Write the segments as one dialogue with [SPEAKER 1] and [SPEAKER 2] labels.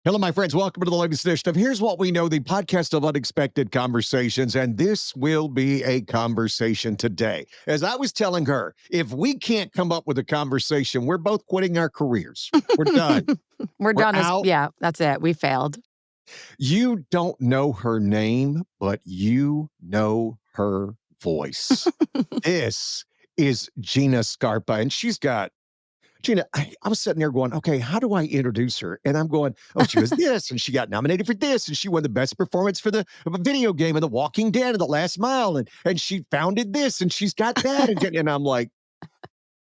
[SPEAKER 1] Hello, my friends. Welcome to the latest edition of Here's What We Know, the podcast of unexpected conversations. And this will be a conversation today. As I was telling her, if we can't come up with a conversation, we're both quitting our careers. We're done.
[SPEAKER 2] We're
[SPEAKER 1] We're
[SPEAKER 2] done
[SPEAKER 1] out.
[SPEAKER 2] yeah, that's it. We failed.
[SPEAKER 1] You don't know her name, but you know her voice. This is Gina Scarpa, and Gina, I was sitting there going, okay, how do I introduce her? And I'm going, oh, she was this, and she got nominated for this, and she won the best performance for the video game of The Walking Dead and The Last Mile, and she founded this, and she's got that, and I'm like,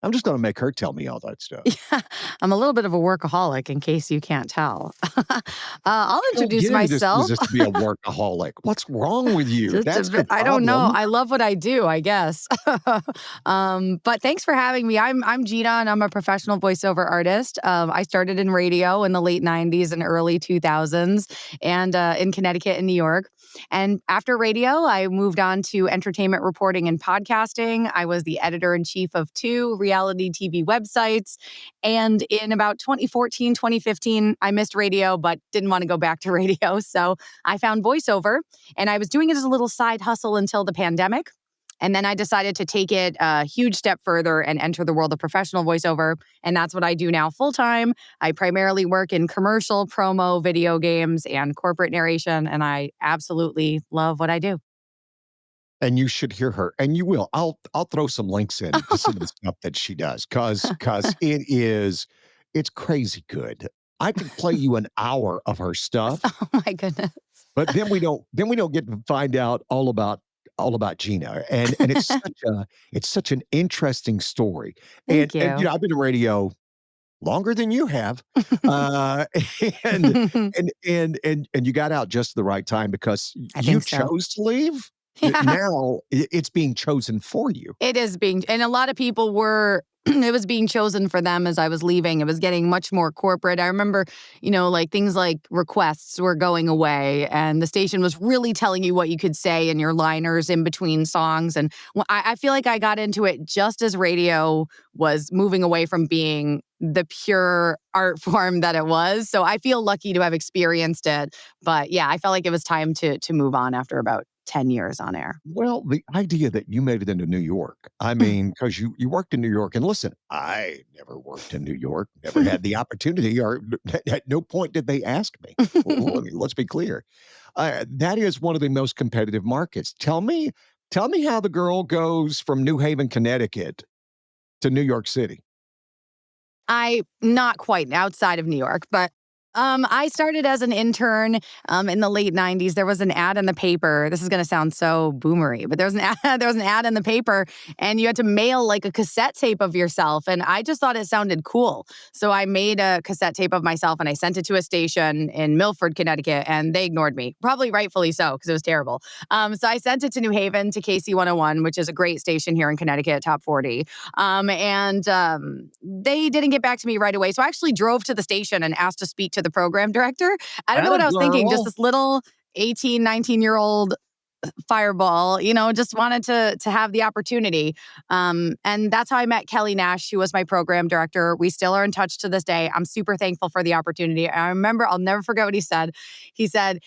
[SPEAKER 1] I'm just going to make her tell me all that stuff.
[SPEAKER 2] Yeah, I'm a little bit of a workaholic, in case you can't tell. I'll
[SPEAKER 1] I don't
[SPEAKER 2] introduce
[SPEAKER 1] get into this
[SPEAKER 2] myself.
[SPEAKER 1] business to be a workaholic. What's wrong with you?
[SPEAKER 2] Just a
[SPEAKER 1] That's your
[SPEAKER 2] bit, I don't know.
[SPEAKER 1] problem.
[SPEAKER 2] I love what I do, I guess. But thanks for having me. I'm Gina, and I'm a professional voiceover artist. I started in radio in the late '90s and early 2000s, and in Connecticut and New York. And after radio, I moved on to entertainment reporting and podcasting. I was the editor in chief of 2 reality TV websites. And in about 2014, 2015, I missed radio, but didn't want to go back to radio. So I found voiceover, and I was doing it as a little side hustle until the pandemic. And then I decided to take it a huge step further and enter the world of professional voiceover. And that's what I do now full time. I primarily work in commercial, promo, video games, and corporate narration. And I absolutely love what I do.
[SPEAKER 1] And you should hear her, and you will. I'll throw some links in to some of the stuff that she does, cause it's crazy good. I could play you an hour of her stuff,
[SPEAKER 2] Oh my goodness.
[SPEAKER 1] but then we don't get to find out all about Gina, and it's such an interesting story, and
[SPEAKER 2] Thank
[SPEAKER 1] and
[SPEAKER 2] you.
[SPEAKER 1] I've been in radio longer than you have, uh, and and you got out just at the right time because
[SPEAKER 2] I
[SPEAKER 1] you
[SPEAKER 2] think so.
[SPEAKER 1] chose to leave.
[SPEAKER 2] Yeah.
[SPEAKER 1] Now it's being chosen for you.
[SPEAKER 2] It is being, and a lot of people were, it was being chosen for them as I was leaving. It was getting much more corporate. I remember, like things like requests were going away, and the station was really telling you what you could say in your liners in between songs. And I feel like I got into it just as radio was moving away from being the pure art form that it was. So I feel lucky to have experienced it. But yeah, I felt like it was time to move on after about 10 years on air.
[SPEAKER 1] Well, the idea that you made it into New York, I mean, because you worked in New York, and listen, I never worked in New York, never had the opportunity, or at no point did they ask me. Let's be clear. That is one of the most competitive markets. Tell me how the girl goes from New Haven, Connecticut to New York City.
[SPEAKER 2] I not quite outside of New York, but I started as an intern in the late '90s. There was an ad in the paper. This is going to sound so boomery, but there was an ad. There was an ad in the paper, and you had to mail like a cassette tape of yourself. And I just thought it sounded cool, so I made a cassette tape of myself, and I sent it to a station in Milford, Connecticut, and they ignored me. Probably rightfully so, because it was terrible. So I sent it to New Haven to KC 101, which is a great station here in Connecticut, top 40. And they didn't get back to me right away. So I actually drove to the station and asked to speak to the program director. I don't know what
[SPEAKER 1] Atta
[SPEAKER 2] I was thinking. Just
[SPEAKER 1] girl.
[SPEAKER 2] this little 18, 19-year-old fireball, just wanted to have the opportunity. And that's how I met Kelly Nash, who was my program director. We still are in touch to this day. I'm super thankful for the opportunity. I remember, I'll never forget what he said. He said,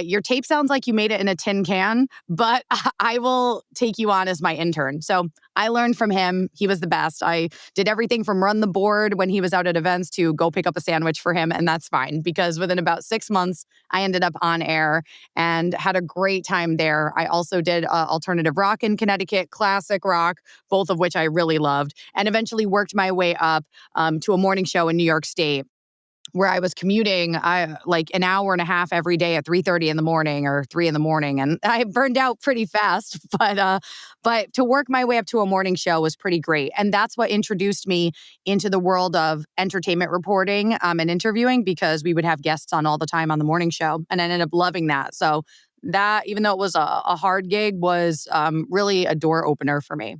[SPEAKER 2] your tape sounds like you made it in a tin can, but I will take you on as my intern. So I learned from him. He was the best. I did everything from run the board when he was out at events to go pick up a sandwich for him. And that's fine, because within about 6 months, I ended up on air and had a great time there. I also did alternative rock in Connecticut, classic rock, both of which I really loved, and eventually worked my way up to a morning show in New York State, where I was commuting like an hour and a half every day at 3:30 in the morning or 3 in the morning. And I burned out pretty fast, but to work my way up to a morning show was pretty great. And that's what introduced me into the world of entertainment reporting and interviewing, because we would have guests on all the time on the morning show. And I ended up loving that. So that, even though it was a hard gig, was really a door opener for me.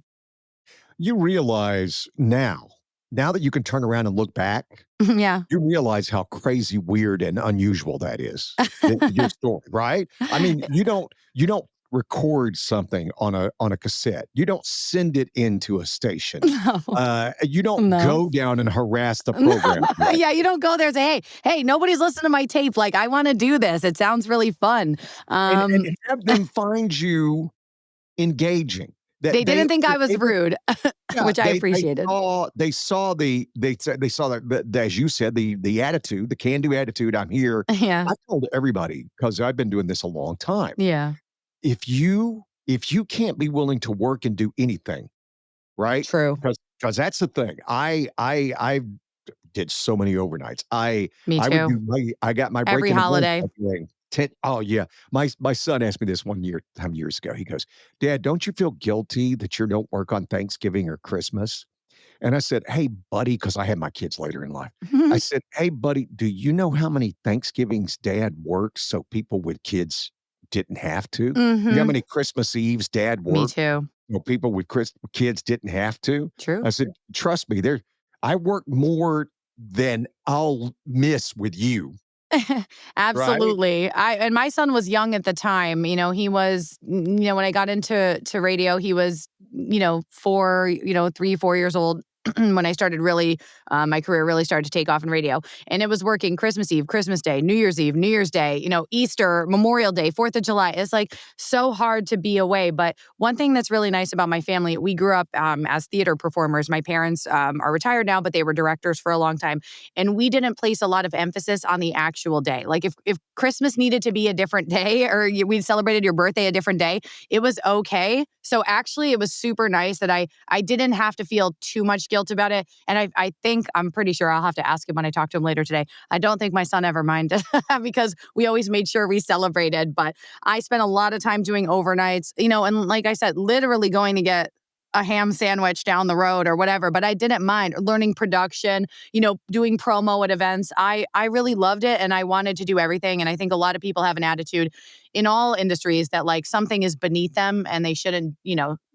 [SPEAKER 1] You realize now that you can turn around and look back,
[SPEAKER 2] Yeah.
[SPEAKER 1] you realize how crazy, weird, and unusual that is, your story, right? I mean, you don't record something on a cassette. You don't send it into a station.
[SPEAKER 2] No,
[SPEAKER 1] You don't
[SPEAKER 2] no.
[SPEAKER 1] go down and harass the
[SPEAKER 2] No,
[SPEAKER 1] program director.
[SPEAKER 2] yeah, you don't go there and say, hey, nobody's listening to my tape. Like, I want to do this. It sounds really fun.
[SPEAKER 1] And
[SPEAKER 2] Um,
[SPEAKER 1] have them find you engaging. That
[SPEAKER 2] they didn't
[SPEAKER 1] they
[SPEAKER 2] think I
[SPEAKER 1] were
[SPEAKER 2] was
[SPEAKER 1] able.
[SPEAKER 2] rude,
[SPEAKER 1] Yeah,
[SPEAKER 2] which I appreciated.
[SPEAKER 1] they saw the as you said, the attitude, the can-do attitude, "I'm here."
[SPEAKER 2] Yeah,
[SPEAKER 1] I told everybody, because 'cause I've been doing this a long time,
[SPEAKER 2] yeah,
[SPEAKER 1] if you can't be willing to work and do anything, right?
[SPEAKER 2] true.
[SPEAKER 1] Because that's the thing. I did so many overnights.
[SPEAKER 2] Me
[SPEAKER 1] I would
[SPEAKER 2] too.
[SPEAKER 1] do I got my break
[SPEAKER 2] Every
[SPEAKER 1] in the morning
[SPEAKER 2] holiday.
[SPEAKER 1] by doing 10. Oh, yeah. My son asked me this one year some years ago. He goes, "Dad, don't you feel guilty that you don't work on Thanksgiving or Christmas?" And I said, "Hey, buddy," because I had my kids later in life. I said, "Hey, buddy, do you know how many Thanksgivings Dad works so people with kids didn't have to? You know how
[SPEAKER 2] Hmm.
[SPEAKER 1] many Christmas Eves Dad
[SPEAKER 2] Me
[SPEAKER 1] worked
[SPEAKER 2] too.
[SPEAKER 1] so people with kids didn't have to?"
[SPEAKER 2] True.
[SPEAKER 1] I said, "Trust me, I work more than I'll miss with you." Right?
[SPEAKER 2] Absolutely. I and my son was young at the time. He was, when I got into radio, he was, 4, 3, 4 years old. When I started really, my career really started to take off in radio. And it was working Christmas Eve, Christmas Day, New Year's Day, Easter, Memorial Day, 4th of July. It's like so hard to be away. But one thing that's really nice about my family, we grew up as theater performers. My parents are retired now, but they were directors for a long time. And we didn't place a lot of emphasis on the actual day. Like if Christmas needed to be a different day or we celebrated your birthday a different day, it was okay. So actually it was super nice that I didn't have to feel too much guilt about it. And I think I'm pretty sure I'll have to ask him when I talk to him later today. I don't think my son ever minded because we always made sure we celebrated. But I spent a lot of time doing overnights, and like I said, literally going to get a ham sandwich down the road or whatever, but I didn't mind learning production, doing promo at events. I really loved it and I wanted to do everything. And I think a lot of people have an attitude in all industries that like something is beneath them and they shouldn't,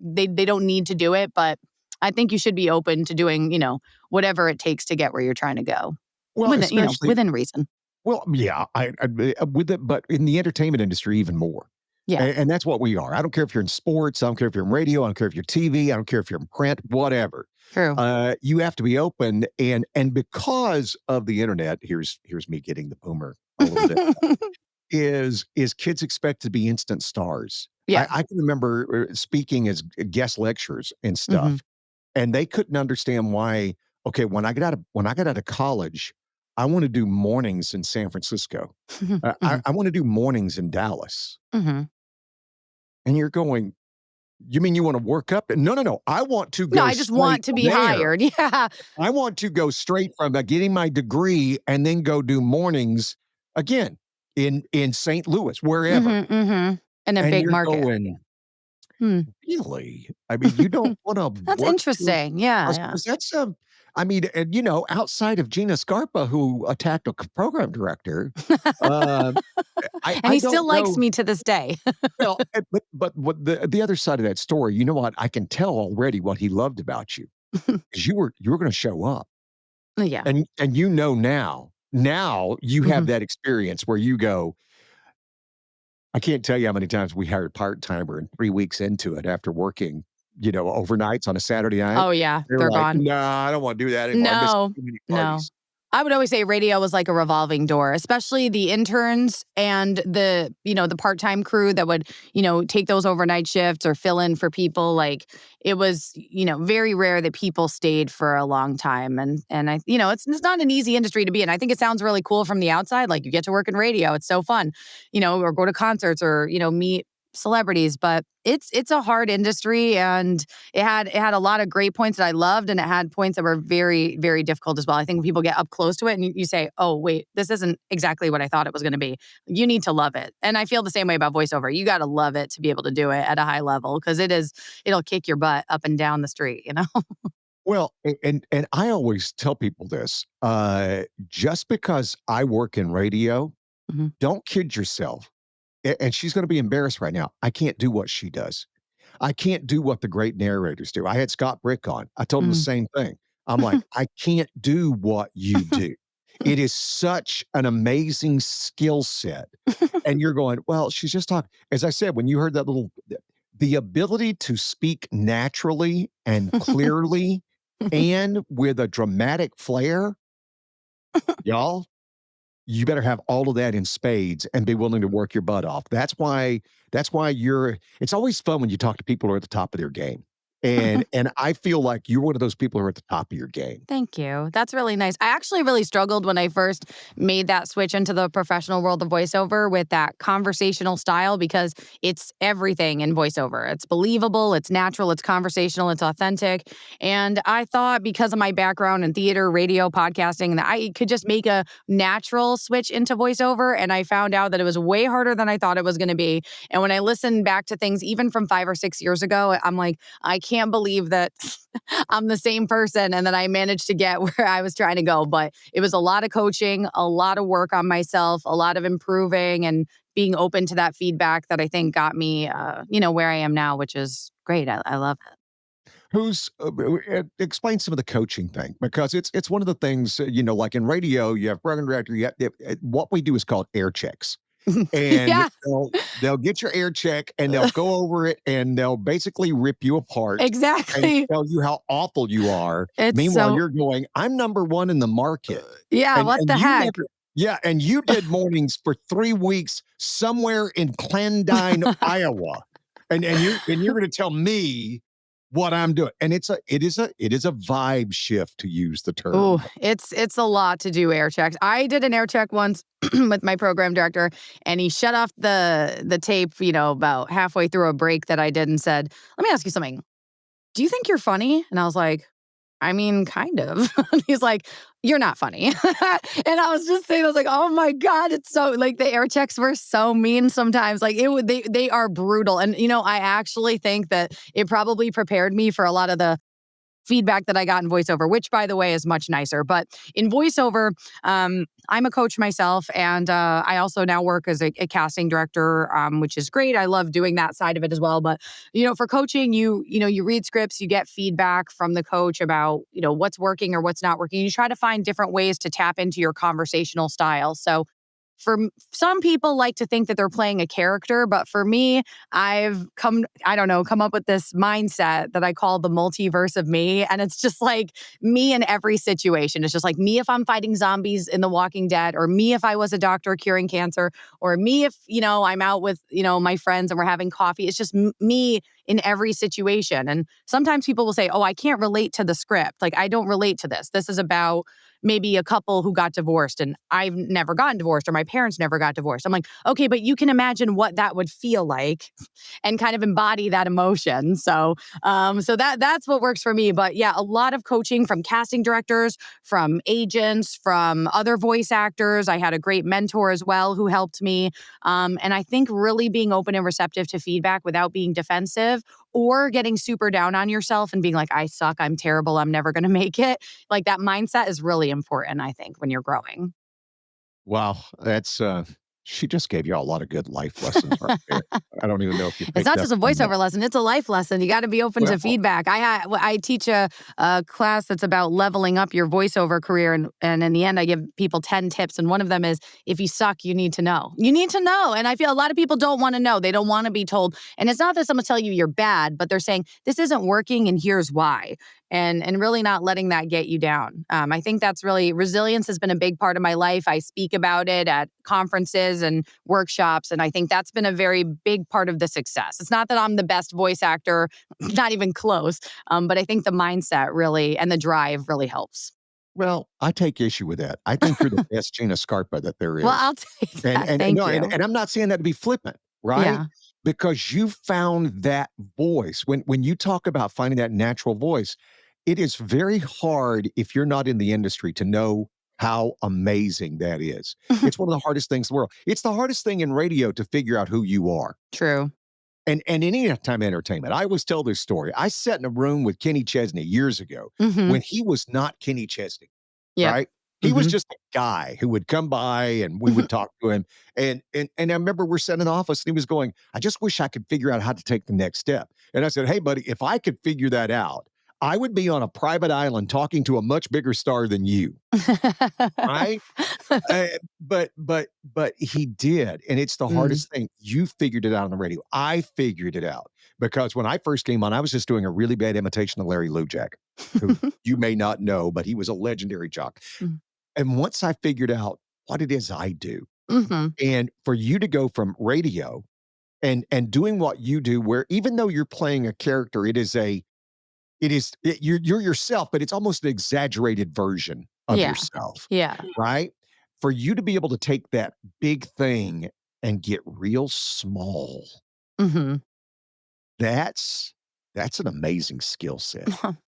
[SPEAKER 2] they don't need to do it. But I think you should be open to doing, whatever it takes to get where you're trying to go.
[SPEAKER 1] Well,
[SPEAKER 2] Within,
[SPEAKER 1] especially
[SPEAKER 2] within reason.
[SPEAKER 1] well, yeah, with it, but in the entertainment industry even more.
[SPEAKER 2] Yeah.
[SPEAKER 1] And that's what we are. I don't care if you're in sports, I don't care if you're in radio, I don't care if you're TV, I don't care if you're in print, whatever.
[SPEAKER 2] True.
[SPEAKER 1] You have to be open, and because of the internet, here's me getting the boomer a little bit, is kids expect to be instant stars.
[SPEAKER 2] Yeah.
[SPEAKER 1] I can remember speaking as guest lecturers and
[SPEAKER 2] Hmm.
[SPEAKER 1] stuff, and they couldn't understand why. Okay, when I got out of college, I want to do mornings in San Francisco. I,
[SPEAKER 2] Hmm.
[SPEAKER 1] I want to do mornings in Dallas,
[SPEAKER 2] Hmm.
[SPEAKER 1] and you're going. You mean you want to work up? No, no, no. I want to
[SPEAKER 2] No,
[SPEAKER 1] go
[SPEAKER 2] I just
[SPEAKER 1] straight
[SPEAKER 2] want to be
[SPEAKER 1] there.
[SPEAKER 2] hired. Yeah.
[SPEAKER 1] I want to go straight from getting my degree and then go do mornings again in St. Louis, wherever.
[SPEAKER 2] Hmm. Hmm. In a
[SPEAKER 1] And
[SPEAKER 2] big
[SPEAKER 1] you're
[SPEAKER 2] market.
[SPEAKER 1] going,
[SPEAKER 2] Hmm.
[SPEAKER 1] really? I mean, you don't want to
[SPEAKER 2] That's
[SPEAKER 1] work for
[SPEAKER 2] interesting. Yeah, yeah.
[SPEAKER 1] because that's I mean, and outside of Gina Scarpa, who attacked a program director, uh, I
[SPEAKER 2] And
[SPEAKER 1] I
[SPEAKER 2] he
[SPEAKER 1] don't
[SPEAKER 2] still likes
[SPEAKER 1] know.
[SPEAKER 2] me to this day.
[SPEAKER 1] Well, but what the other side of that story, you know what? I can tell already what he loved about you because you were going to show up.
[SPEAKER 2] Yeah.
[SPEAKER 1] And now you have
[SPEAKER 2] Mhm.
[SPEAKER 1] that experience where you go, I can't tell you how many times we hired part-timer and 3 weeks into it after working, overnights on a Saturday night,
[SPEAKER 2] Oh, yeah,
[SPEAKER 1] they were
[SPEAKER 2] they're
[SPEAKER 1] like,
[SPEAKER 2] gone.
[SPEAKER 1] "No, I don't wanna do that anymore. I'm missing
[SPEAKER 2] No,
[SPEAKER 1] too many
[SPEAKER 2] no.
[SPEAKER 1] parties."
[SPEAKER 2] I would always say radio was like a revolving door, especially the interns and the part-time crew that would, take those overnight shifts or fill in for people. Like it was, very rare that people stayed for a long time. And it's not an easy industry to be in. I think it sounds really cool from the outside. Like you get to work in radio. It's so fun, or go to concerts or, meet celebrities, but it's a hard industry and it had a lot of great points that I loved, and it had points that were very, very difficult as well. I think when people get up close to it and you say, "Oh, wait, this isn't exactly what I thought it was going to be." You need to love it, and I feel the same way about voiceover. You got to love it to be able to do it at a high level because it'll kick your butt up and down the street.
[SPEAKER 1] Well, and I always tell people this, just because I work in radio,
[SPEAKER 2] Mhm.
[SPEAKER 1] don't kid yourself, and she's gonna be embarrassed right now. I can't do what she does. I can't do what the great narrators do. I had Scott Brick on. I told him the
[SPEAKER 2] Mm.
[SPEAKER 1] same thing. I'm like, "I can't do what you do." It is such an amazing skill set. And you're going, well, she's just talking. As I said, when you heard that the ability to speak naturally and clearly and with a dramatic flair, y'all, you better have all of that in spades and be willing to work your butt off. That's why it's always fun when you talk to people who are at the top of their game. And I feel like you're one of those people who are at the top of your game.
[SPEAKER 2] Thank you. That's really nice. I actually really struggled when I first made that switch into the professional world of voiceover with that conversational style because it's everything in voiceover. It's believable, it's natural, it's conversational, it's authentic. And I thought because of my background in theater, radio, podcasting, that I could just make a natural switch into voiceover. And I found out that it was way harder than I thought it was going to be. And when I listened back to things, even from 5 or 6 years ago, I'm like, I can't believe that I'm the same person and that I managed to get where I was trying to go. But it was a lot of coaching, a lot of work on myself, a lot of improving and being open to that feedback that I think got me, where I am now, which is great. I love it.
[SPEAKER 1] Who's explain some of the coaching thing because it's one of the things like in radio, you have program director. What we do is called air checks, and
[SPEAKER 2] Yeah,
[SPEAKER 1] they'll get your air check and they'll go over it and they'll basically rip you apart and
[SPEAKER 2] exactly.
[SPEAKER 1] tell you how awful you are.
[SPEAKER 2] It's
[SPEAKER 1] Meanwhile,
[SPEAKER 2] so,
[SPEAKER 1] you're going, I'm number one in the market,
[SPEAKER 2] yeah,
[SPEAKER 1] and
[SPEAKER 2] what the
[SPEAKER 1] you
[SPEAKER 2] heck?
[SPEAKER 1] never. Yeah, and you did mornings for 3 weeks somewhere in Clandine, Iowa, and you're going to tell me what I'm doing. And it is a vibe shift to use the
[SPEAKER 2] Oh,
[SPEAKER 1] term.
[SPEAKER 2] it's a lot to do air checks. I did an air check once with my program director, and he shut off the tape, about halfway through a break that I did, and said, "Let me ask you something. Do you think you're funny?" And I was like, I mean, kind of. He's like, "You're not funny." And I was just saying, I was like, "Oh my God, it's so like the air checks were so mean sometimes. Like they are brutal." And I actually think that it probably prepared me for a lot of the feedback that I got in voiceover, which by the way is much nicer. But in voiceover, I'm a coach myself, and I also now work as a casting director, which is great. I love doing that side of it as well. But for coaching, you read scripts, you get feedback from the coach about what's working or what's not working. You try to find different ways to tap into your conversational style. So some people like to think that they're playing a character, but for me, I've come up with this mindset that I call the multiverse of me. And it's just like me in every situation. It's just like me if I'm fighting zombies in The Walking Dead, or me if I was a doctor curing cancer, or me if, I'm out with, my friends and we're having coffee. It's just me in every situation. And sometimes people will say, "Oh, I can't relate to the script. Like, I don't relate to this. This is about maybe a couple who got divorced and I've never gotten divorced or my parents never got divorced." I'm like, "Okay, but you can imagine what that would feel like and kind of embody that emotion." So that's what works for me. But yeah, a lot of coaching from casting directors, from agents, from other voice actors. I had a great mentor as well who helped me. And I think really being open and receptive to feedback without being defensive or getting super down on yourself and being like, "I suck, I'm terrible, I'm never going to make it." Like that mindset is really important, I think, when you're growing.
[SPEAKER 1] Wow, that's she just gave you a lot of good life lessons right there. I don't even know if you
[SPEAKER 2] It's
[SPEAKER 1] picked
[SPEAKER 2] not
[SPEAKER 1] up
[SPEAKER 2] just a
[SPEAKER 1] on that.
[SPEAKER 2] voiceover lesson, it's a life lesson. You gotta be open to
[SPEAKER 1] Well,
[SPEAKER 2] feedback. I teach a class that's about leveling up your voiceover career, and in the end, I give people 10 tips, and one of them is, if you suck, you need to know. You need to know, and I feel a lot of people don't wanna know. They don't wanna be told, and it's not that someone's telling you you're bad, but they're saying, "This isn't working, and here's why." And really not letting that get you down. I think that's really resilience has been a big part of my life. I speak about it at conferences and workshops, and I think that's been a very big part of the success. It's not that I'm the best voice actor, not even close, but I think the mindset really and the drive really helps.
[SPEAKER 1] well, I take issue with that. I think you're the best Gina Scarpa that there
[SPEAKER 2] Well,
[SPEAKER 1] is.
[SPEAKER 2] I'll take
[SPEAKER 1] And
[SPEAKER 2] that.
[SPEAKER 1] and and
[SPEAKER 2] Thank
[SPEAKER 1] no, and
[SPEAKER 2] you.
[SPEAKER 1] and I'm not saying that to be flippant, right?
[SPEAKER 2] Yeah.
[SPEAKER 1] Because you found that voice. When you talk about finding that natural voice, it is very hard if you're not in the industry to know how amazing that is. It's one of the hardest things in the world. It's the hardest thing in radio to figure out who you are.
[SPEAKER 2] True.
[SPEAKER 1] And any time entertainment. I always tell this story. I sat in a room with Kenny Chesney years ago
[SPEAKER 2] Mhm.
[SPEAKER 1] when he was not Kenny Chesney,
[SPEAKER 2] Yep.
[SPEAKER 1] right? He was
[SPEAKER 2] Mhm.
[SPEAKER 1] just a guy who would come by and we would talk to him. And I remember we're sitting in the office and he was going, "I just wish I could figure out how to take the next step." And I said, "Hey, buddy, if I could figure that out, I would be on a private island talking to a much bigger star than you, right? But he did, and it's the
[SPEAKER 2] Mm,
[SPEAKER 1] hardest thing. You figured it out on the radio. I figured it out because when I first came on, I was just doing a really bad imitation of Larry Lujak, who you may not know, but he was a legendary jock.
[SPEAKER 2] mm,
[SPEAKER 1] And once I figured out what it is I do,
[SPEAKER 2] mhm.
[SPEAKER 1] and for you to go from radio and doing what you do, where even though you're playing a character, you're yourself, but it's almost an exaggerated version of
[SPEAKER 2] Yeah.
[SPEAKER 1] yourself,
[SPEAKER 2] Yeah.
[SPEAKER 1] right? For you to be able to take that big thing and get real small,
[SPEAKER 2] Mhm.
[SPEAKER 1] that's that's an amazing skill set.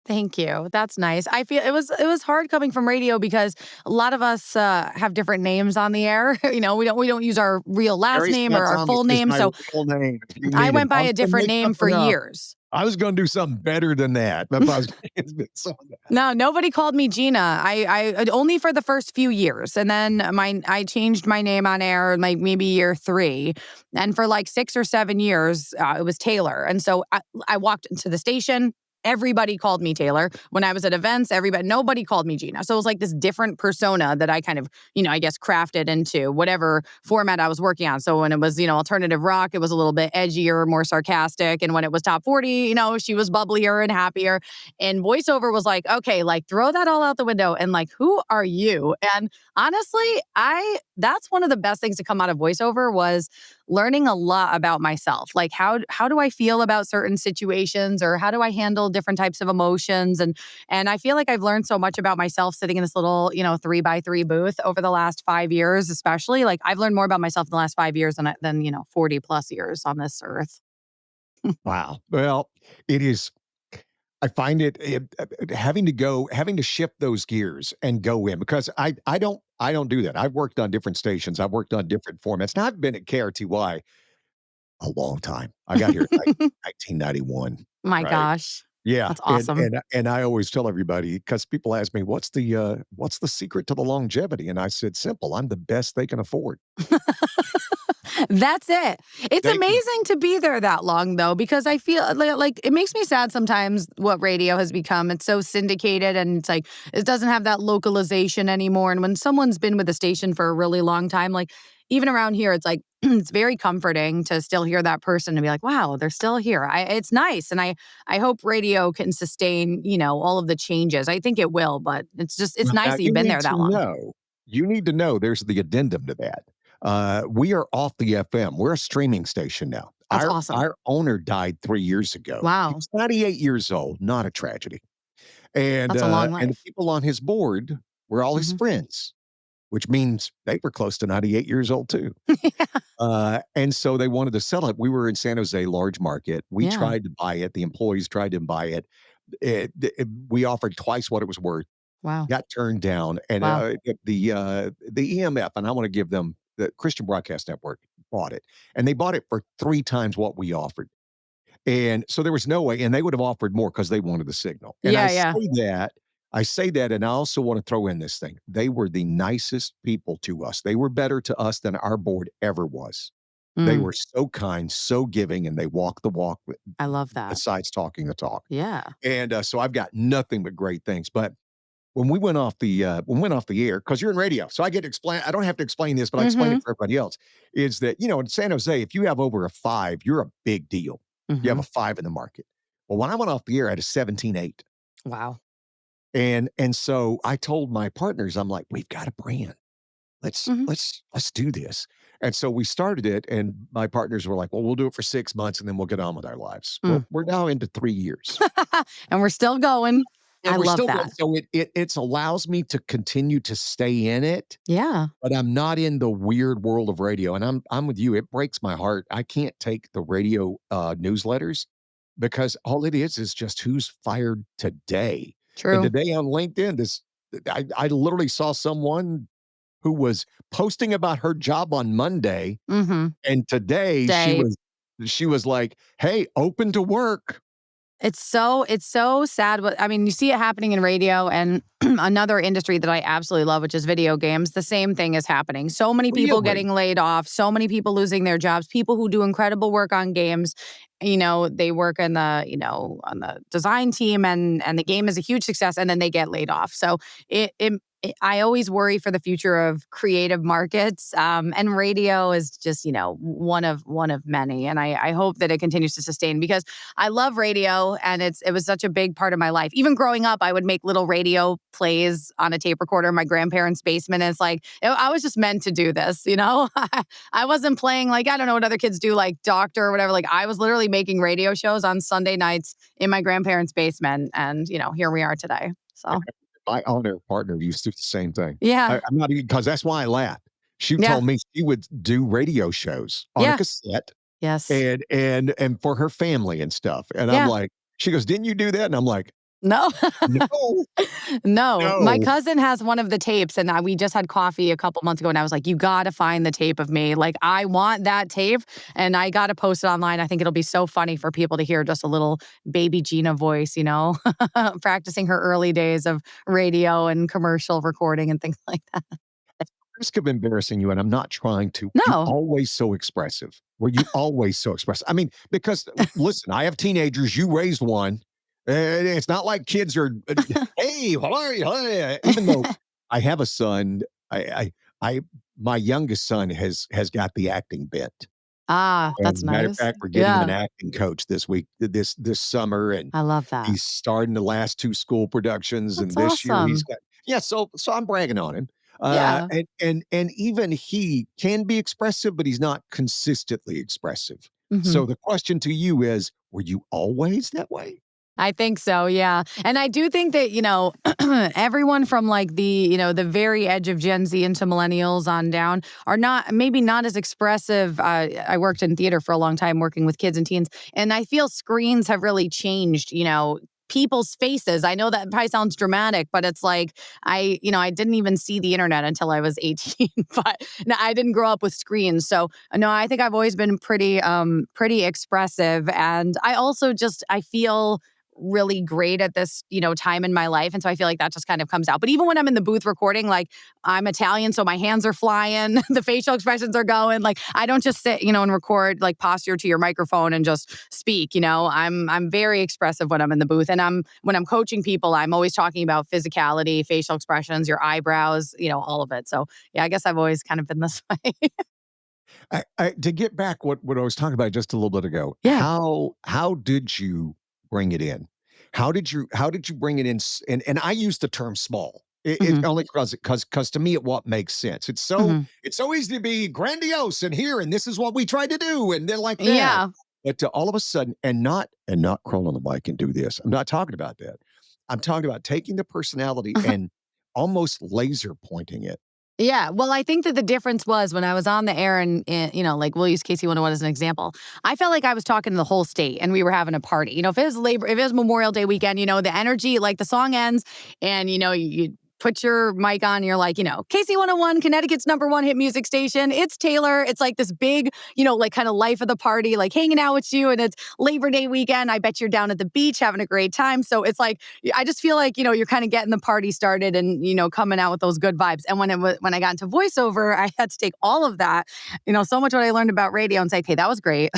[SPEAKER 2] Thank you. That's nice. I feel it was hard coming from radio because a lot of us have different names on the air. We don't use our real last
[SPEAKER 1] Mary
[SPEAKER 2] name or
[SPEAKER 1] Scott
[SPEAKER 2] our full
[SPEAKER 1] Thomas is
[SPEAKER 2] name.
[SPEAKER 1] my
[SPEAKER 2] So
[SPEAKER 1] real name if you
[SPEAKER 2] I
[SPEAKER 1] need it.
[SPEAKER 2] went by
[SPEAKER 1] I was
[SPEAKER 2] a
[SPEAKER 1] gonna
[SPEAKER 2] different
[SPEAKER 1] make
[SPEAKER 2] name for
[SPEAKER 1] something up.
[SPEAKER 2] years.
[SPEAKER 1] I was gonna do something better than that if I was gonna something.
[SPEAKER 2] No, nobody called me Gina. I only for the first few years, and then I changed my name on air like maybe year 3, and for like 6 or 7 years it was Taylor. And so I walked into the station. Everybody called me Taylor. When I was at events, nobody called me Gina. So it was like this different persona that I kind of, I guess crafted into whatever format I was working on. So when it was, alternative rock, it was a little bit edgier, more sarcastic. And when it was top 40, she was bubblier and happier. And voiceover was like, okay, like throw that all out the window and like, who are you? And honestly, that's one of the best things to come out of voiceover was learning a lot about myself. Like how do I feel about certain situations or how do I handle different types of emotions? And I feel like I've learned so much about myself sitting in this little, 3x3 booth over the last 5 years, especially. Like I've learned more about myself in the last 5 years than 40 plus years on this earth.
[SPEAKER 1] Wow. Well, it is I find having to shift those gears and go in because I don't do that. I've worked on different stations. I've worked on different formats. Now I've been at KRTY a long time. I got here in 1991,
[SPEAKER 2] My
[SPEAKER 1] right?
[SPEAKER 2] gosh.
[SPEAKER 1] Yeah,
[SPEAKER 2] That's
[SPEAKER 1] and
[SPEAKER 2] awesome.
[SPEAKER 1] and and I always tell everybody because people ask me, "What's the secret to the longevity?" And I said, "Simple. I'm the best they can afford."
[SPEAKER 2] That's it. It's
[SPEAKER 1] Thank you.
[SPEAKER 2] amazing to be there that long though, because I feel like it makes me sad sometimes what radio has become. It's so syndicated and it's like it doesn't have that localization anymore. And when someone's been with a station for a really long time, like even around here, it's like it's very comforting to still hear that person and be like, wow, they're still here. It's nice. And I hope radio can sustain, all of the changes. I think it will, but it's
[SPEAKER 1] Well,
[SPEAKER 2] nice
[SPEAKER 1] now
[SPEAKER 2] that you've been there that long.
[SPEAKER 1] you need to know there's the addendum to that. We are off the FM. We're a streaming station now.
[SPEAKER 2] That's
[SPEAKER 1] Our
[SPEAKER 2] awesome.
[SPEAKER 1] our owner died 3 years ago.
[SPEAKER 2] Wow.
[SPEAKER 1] He's 98 years old, not a tragedy. And,
[SPEAKER 2] That's a long
[SPEAKER 1] and the
[SPEAKER 2] life.
[SPEAKER 1] people on his board were all his
[SPEAKER 2] Hmm.
[SPEAKER 1] friends, which means they were close to 98 years old too. And so they wanted to sell it. We were in San Jose, large market. We
[SPEAKER 2] Yeah.
[SPEAKER 1] tried to buy it. The employees tried to buy it. We offered twice what it was worth,
[SPEAKER 2] Wow.
[SPEAKER 1] got turned down, and,
[SPEAKER 2] Wow.
[SPEAKER 1] the EMF, and I wanna give them the Christian Broadcast Network bought it, and they bought it for 3 times what we offered, and so there was no way and they would have offered more because they wanted the signal, and
[SPEAKER 2] Yeah, yeah.
[SPEAKER 1] I say that, and I also wanna throw in this thing. They were the nicest people to us. They were better to us than our board ever was. They
[SPEAKER 2] Mm,
[SPEAKER 1] were so kind, so giving, and they walk the walk
[SPEAKER 2] I love that.
[SPEAKER 1] besides talking the talk,
[SPEAKER 2] Yeah.
[SPEAKER 1] and, so I've got nothing but great things, but when we went off the air, because 'cause you're in radio, so I get to explain I don't have to explain this, but I explain it
[SPEAKER 2] Mhm.
[SPEAKER 1] for everybody else, is that, in San Jose, if you have over a 5, you're a big deal. You have a
[SPEAKER 2] Mhm.
[SPEAKER 1] 5 in the market. Well, when I went off the air, I had a 17.8,
[SPEAKER 2] Wow.
[SPEAKER 1] and so I told my partners, I'm like, "We've got a brand. Let's
[SPEAKER 2] Mhm.
[SPEAKER 1] let's let's do this." And so we started it, and my partners were like, "Well, we'll do it for 6 months, and then we'll get on with our lives." Well,
[SPEAKER 2] Mm.
[SPEAKER 1] we're now into 3 years.
[SPEAKER 2] And we're still going. I
[SPEAKER 1] And we're
[SPEAKER 2] love
[SPEAKER 1] still going
[SPEAKER 2] that.
[SPEAKER 1] so it allows me to continue to stay in it,
[SPEAKER 2] Yeah.
[SPEAKER 1] but I'm not in the weird world of radio, and I'm with you, it breaks my heart. I can't take the radio, newsletters because all it is just who's fired today. And
[SPEAKER 2] True.
[SPEAKER 1] today on LinkedIn, I literally saw someone who was posting about her job on Monday,
[SPEAKER 2] Mhm.
[SPEAKER 1] and today
[SPEAKER 2] Day.
[SPEAKER 1] she was like, "Hey, open to work."
[SPEAKER 2] It's so sad what I mean, you see it happening in radio and another industry that I absolutely love, which is video games. The same thing is happening. So many people
[SPEAKER 1] Really?
[SPEAKER 2] getting laid off, so many people losing their jobs, people who do incredible work on games. they work in on the design team, and the game is a huge success, and then they get laid off. So I always worry for the future of creative markets, and radio is just one of many, and I hope that it continues to sustain because I love radio, and it was such a big part of my life. Even growing up, I would make little radio plays on a tape recorder in my grandparents' basement. And it's like I was just meant to do this. I wasn't playing like I don't know what other kids do, like doctor or whatever. Like I was literally making radio shows on Sunday nights in my grandparents' basement, and here we are today. So
[SPEAKER 1] My on-air partner used to do the same thing.
[SPEAKER 2] yeah,
[SPEAKER 1] I'm not even because that's why I laugh. She
[SPEAKER 2] yeah,
[SPEAKER 1] told me she would do radio shows on a
[SPEAKER 2] yeah,
[SPEAKER 1] cassette
[SPEAKER 2] yes,
[SPEAKER 1] and for her family and stuff. And I'm
[SPEAKER 2] yeah.
[SPEAKER 1] like, she goes, "Didn't you do that?" And I'm like,
[SPEAKER 2] No.
[SPEAKER 1] "No,
[SPEAKER 2] No, my
[SPEAKER 1] no."
[SPEAKER 2] cousin has one of the tapes, and we just had coffee a couple months ago, and I was like, "You gotta find the tape of me. Like, I want that tape, and I gotta post it online. I think it'll be so funny for people to hear just a little baby Gina voice, practicing her early days of radio and commercial recording and things like that."
[SPEAKER 1] Risk of embarrassing you, and I'm not trying to. You
[SPEAKER 2] No.
[SPEAKER 1] always so expressive. Were you always so expressive? I mean, because listen, I have teenagers. You raised one. It's not like kids are. Hey, how are you? Hey. Even though I have a son, I my youngest son has got the acting bent.
[SPEAKER 2] Ah,
[SPEAKER 1] And
[SPEAKER 2] that's
[SPEAKER 1] as a matter of
[SPEAKER 2] nice.
[SPEAKER 1] fact, we're getting him an
[SPEAKER 2] Yeah,
[SPEAKER 1] acting coach this week, this summer, and
[SPEAKER 2] I love that.
[SPEAKER 1] he's starting the last 2 school productions,
[SPEAKER 2] That's
[SPEAKER 1] and this year he's
[SPEAKER 2] awesome.
[SPEAKER 1] got yeah, so I'm bragging on him.
[SPEAKER 2] Yeah.
[SPEAKER 1] And even he can be expressive, but he's not consistently expressive. So
[SPEAKER 2] Mhm.
[SPEAKER 1] the question to you is, were you always that way?
[SPEAKER 2] I think so, yeah. And I do think that, everyone from like the very edge of Gen Z into millennials on down are maybe not as expressive. I worked in theater for a long time working with kids and teens, and I feel screens have really changed, people's faces. I know that probably sounds dramatic, but it's like I didn't even see the internet until I was 18, but no, I didn't grow up with screens. So no, I think I've always been pretty expressive. And I also I feel really great at this time in my life. And so I feel like that just kind of comes out. But even when I'm in the booth recording, like I'm Italian, so my hands are flying, the facial expressions are going. Like I don't just sit and record like posture to your microphone and just speak. I'm very expressive when I'm in the booth. And when I'm coaching people, I'm always talking about physicality, facial expressions, your eyebrows, all of it. So yeah, I guess I've always kind of been this way.
[SPEAKER 1] To get back what I was talking about just a little bit ago,
[SPEAKER 2] Yeah.
[SPEAKER 1] how did you bring it in? How did you bring it in? And I use the term small. It
[SPEAKER 2] Hmm.
[SPEAKER 1] only because to me it what makes sense.
[SPEAKER 2] Hmm.
[SPEAKER 1] It's so easy to be grandiose and here and this is what we tried to do and then like that.
[SPEAKER 2] Yeah.
[SPEAKER 1] But to all of a sudden and not crawl on the bike and do this. I'm not talking about that. I'm talking about taking the personality and almost laser pointing it.
[SPEAKER 2] Yeah. Well, I think that the difference was when I was on the air and like we'll use KC 101 as an example. I felt like I was talking to the whole state and we were having a party. If it was Memorial Day weekend, the energy, like the song ends and you put your mic on and you're like, KC 101, Connecticut's #1 hit music station. It's Taylor. It's like this big, like kind of life of the party, like hanging out with you. And it's Labor Day weekend. I bet you're down at the beach having a great time. So it's like, I just feel like, you're kind of getting the party started and coming out with those good vibes. And when I got into voiceover, I had to take all of that, so much what I learned about radio and say, okay, that was great.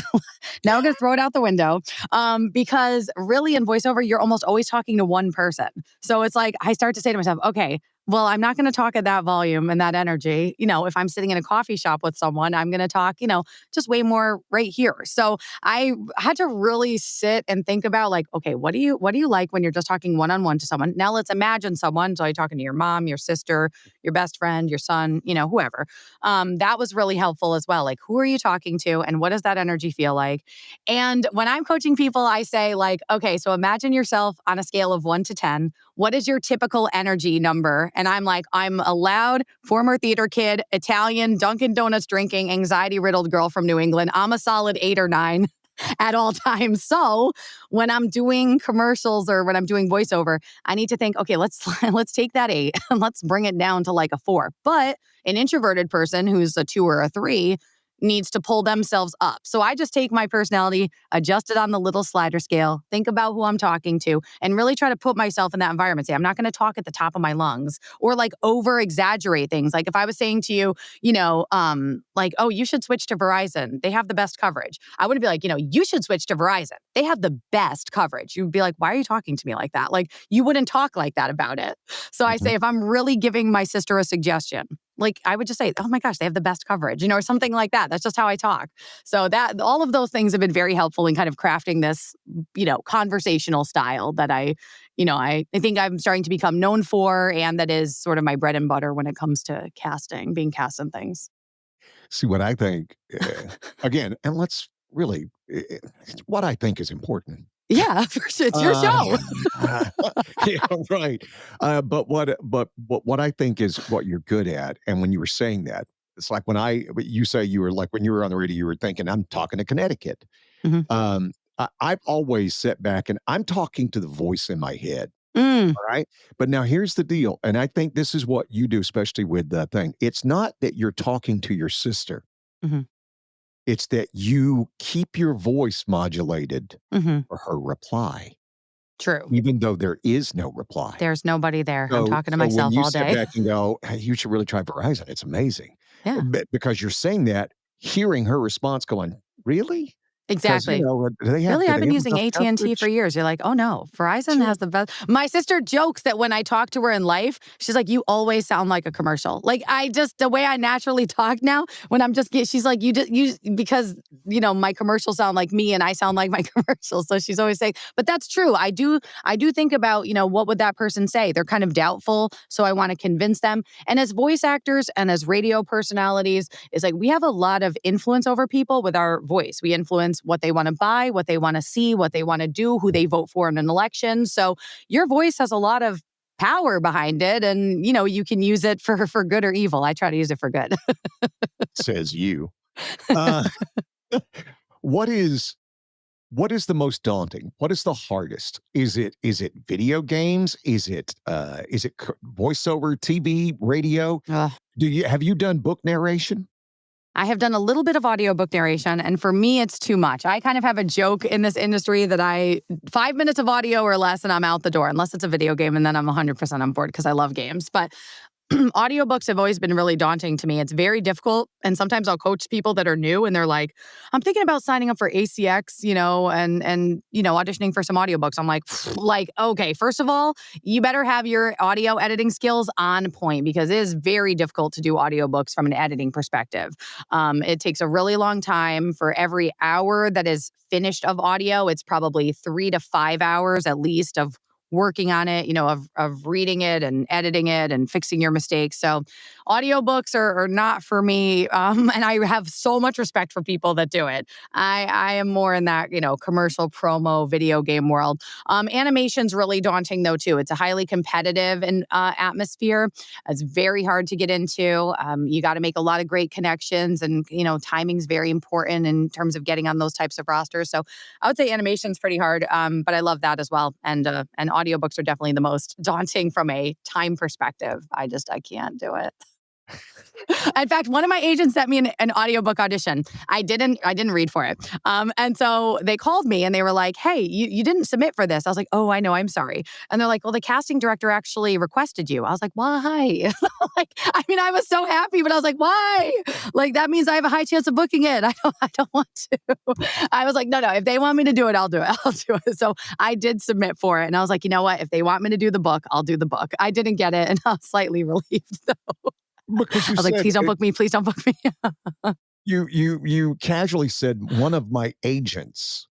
[SPEAKER 2] Now we're going to throw it out the window. Because really in voiceover, you're almost always talking to one person. So it's like, I start to say to myself, okay, well, I'm not going to talk at that volume and that energy. If I'm sitting in a coffee shop with someone, I'm going to talk, just way more right here. So I had to really sit and think about like, okay, what do you like when you're just talking one-on-one to someone? Now let's imagine someone. So you're talking to your mom, your sister, your best friend, your son, whoever. That was really helpful as well. Like, who are you talking to and what does that energy feel like? And when I'm coaching people, I say like, okay, so imagine yourself on a scale of 1 to 10. What is your typical energy number? And I'm like, I'm a loud former theater kid, Italian, Dunkin' Donuts drinking, anxiety riddled girl from New England. I'm a solid 8 or 9 at all times. So when I'm doing commercials or when I'm doing voiceover, I need to think, okay, let's let's take that 8 and let's bring it down to like a 4. But an introverted person who's a 2 or a 3, needs to pull themselves up. So I just take my personality, adjust it on the little slider scale, think about who I'm talking to, and really try to put myself in that environment. Say, I'm not going to talk at the top of my lungs or like over exaggerate things. Like if I was saying to you, like, oh, you should switch to Verizon. They have the best coverage. I wouldn't be like, you should switch to Verizon. They have the best coverage. You'd be like, why are you talking to me like that? Like, you wouldn't talk like that about it. So I
[SPEAKER 1] Mhm.
[SPEAKER 2] say, if I'm really giving my sister a suggestion, like I would just say, oh my gosh, they have the best coverage, or something like that. That's just how I talk. So that all of those things have been very helpful in kind of crafting this, conversational style that I think I'm starting to become known for, and that is sort of my bread and butter when it comes to casting, being cast in things.
[SPEAKER 1] See, what I think, again, and let's really, what I think is important.
[SPEAKER 2] Yeah, for sure. It's your
[SPEAKER 1] Uh,
[SPEAKER 2] show.
[SPEAKER 1] yeah, right. But what I think is what you're good at, and when you were saying that, it's like when you say you were like when you were on the radio, you were thinking, "I'm talking to Connecticut."
[SPEAKER 2] Mhm.
[SPEAKER 1] I've always sat back and I'm talking to the voice in my head,
[SPEAKER 2] Mm,
[SPEAKER 1] all right? But now here's the deal, and I think this is what you do, especially with the thing. It's not that you're talking to your sister,
[SPEAKER 2] mhm,
[SPEAKER 1] it's that you keep your voice modulated
[SPEAKER 2] mhm.
[SPEAKER 1] for her reply,
[SPEAKER 2] True.
[SPEAKER 1] even though there is no reply.
[SPEAKER 2] There's nobody there. I'm
[SPEAKER 1] So
[SPEAKER 2] talking to
[SPEAKER 1] so when
[SPEAKER 2] myself
[SPEAKER 1] you
[SPEAKER 2] all
[SPEAKER 1] sit
[SPEAKER 2] day.
[SPEAKER 1] back and go, "Hey, you should really try Verizon, it's amazing."
[SPEAKER 2] Yeah,
[SPEAKER 1] Because you're saying that, hearing her response going, "Really? Because
[SPEAKER 2] exactly. Really,
[SPEAKER 1] do
[SPEAKER 2] I've
[SPEAKER 1] they
[SPEAKER 2] been
[SPEAKER 1] have the
[SPEAKER 2] using
[SPEAKER 1] best
[SPEAKER 2] AT&T for
[SPEAKER 1] coverage?"
[SPEAKER 2] years. You're like, "Oh, no, Verizon has the best." My sister jokes that when I talk to her in life, she's like, "You always sound like a commercial." Like, the way I naturally talk now, when I'm just she's like, "You," because, my commercials sound like me and I sound like my commercials. So she's always saying, but that's true. I do think about, what would that person say? They're kind of doubtful, so I want to convince them. And as voice actors and as radio personalities, it's like we have a lot of influence over people with our voice. We influence what they want to buy, what they want to see, what they want to do, who they vote for in an election. So your voice has a lot of power behind it, and you can use it for good or evil. I try to use it for good.
[SPEAKER 1] Says you. Uh, what is what is the most daunting? What is the hardest? Is it video games? Is it voiceover, TV, radio?
[SPEAKER 2] Ugh.
[SPEAKER 1] Have you done book narration?
[SPEAKER 2] I have done a little bit of audiobook narration, and for me, it's too much. I kind of have a joke in this industry that 5 minutes of audio or less, and I'm out the door, unless it's a video game, and then I'm 100% on board because I love games. But audiobooks have always been really daunting to me. It's very difficult. And sometimes I'll coach people that are new and they're like, I'm thinking about signing up for ACX, and auditioning for some audiobooks. I'm like, okay, first of all, you better have your audio editing skills on point because it is very difficult to do audiobooks from an editing perspective. It takes a really long time. For every hour that is finished of audio, it's probably 3 to 5 hours at least of working on it, of reading it and editing it and fixing your mistakes. So audiobooks are not for me. And I have so much respect for people that do it. I am more in that, commercial promo video game world. Animation's really daunting though, too. It's a highly competitive and atmosphere. It's very hard to get into. You got to make a lot of great connections, and, timing's very important in terms of getting on those types of rosters. So I would say animation's pretty hard, but I love that as well. And audiobooks are definitely the most daunting from a time perspective. I can't do it. In fact, one of my agents sent me an audiobook audition. I didn't read for it. And so they called me and they were like, "Hey, you didn't submit for this." I was like, "Oh, I know, I'm sorry." And they're like, "Well, the casting director actually requested you." I was like, "Why?" I was so happy, but I was like, "Why?" Like, that means I have a high chance of booking it. I don't want to. I was like, no, if they want me to do it, I'll do it. I'll do it. So I did submit for it. And I was like, you know what? If they want me to do the book, I'll do the book. I didn't get it. And I was slightly relieved.
[SPEAKER 1] Because you
[SPEAKER 2] I was like,
[SPEAKER 1] said
[SPEAKER 2] please don't book me. Please don't book me.
[SPEAKER 1] you casually said one of my agents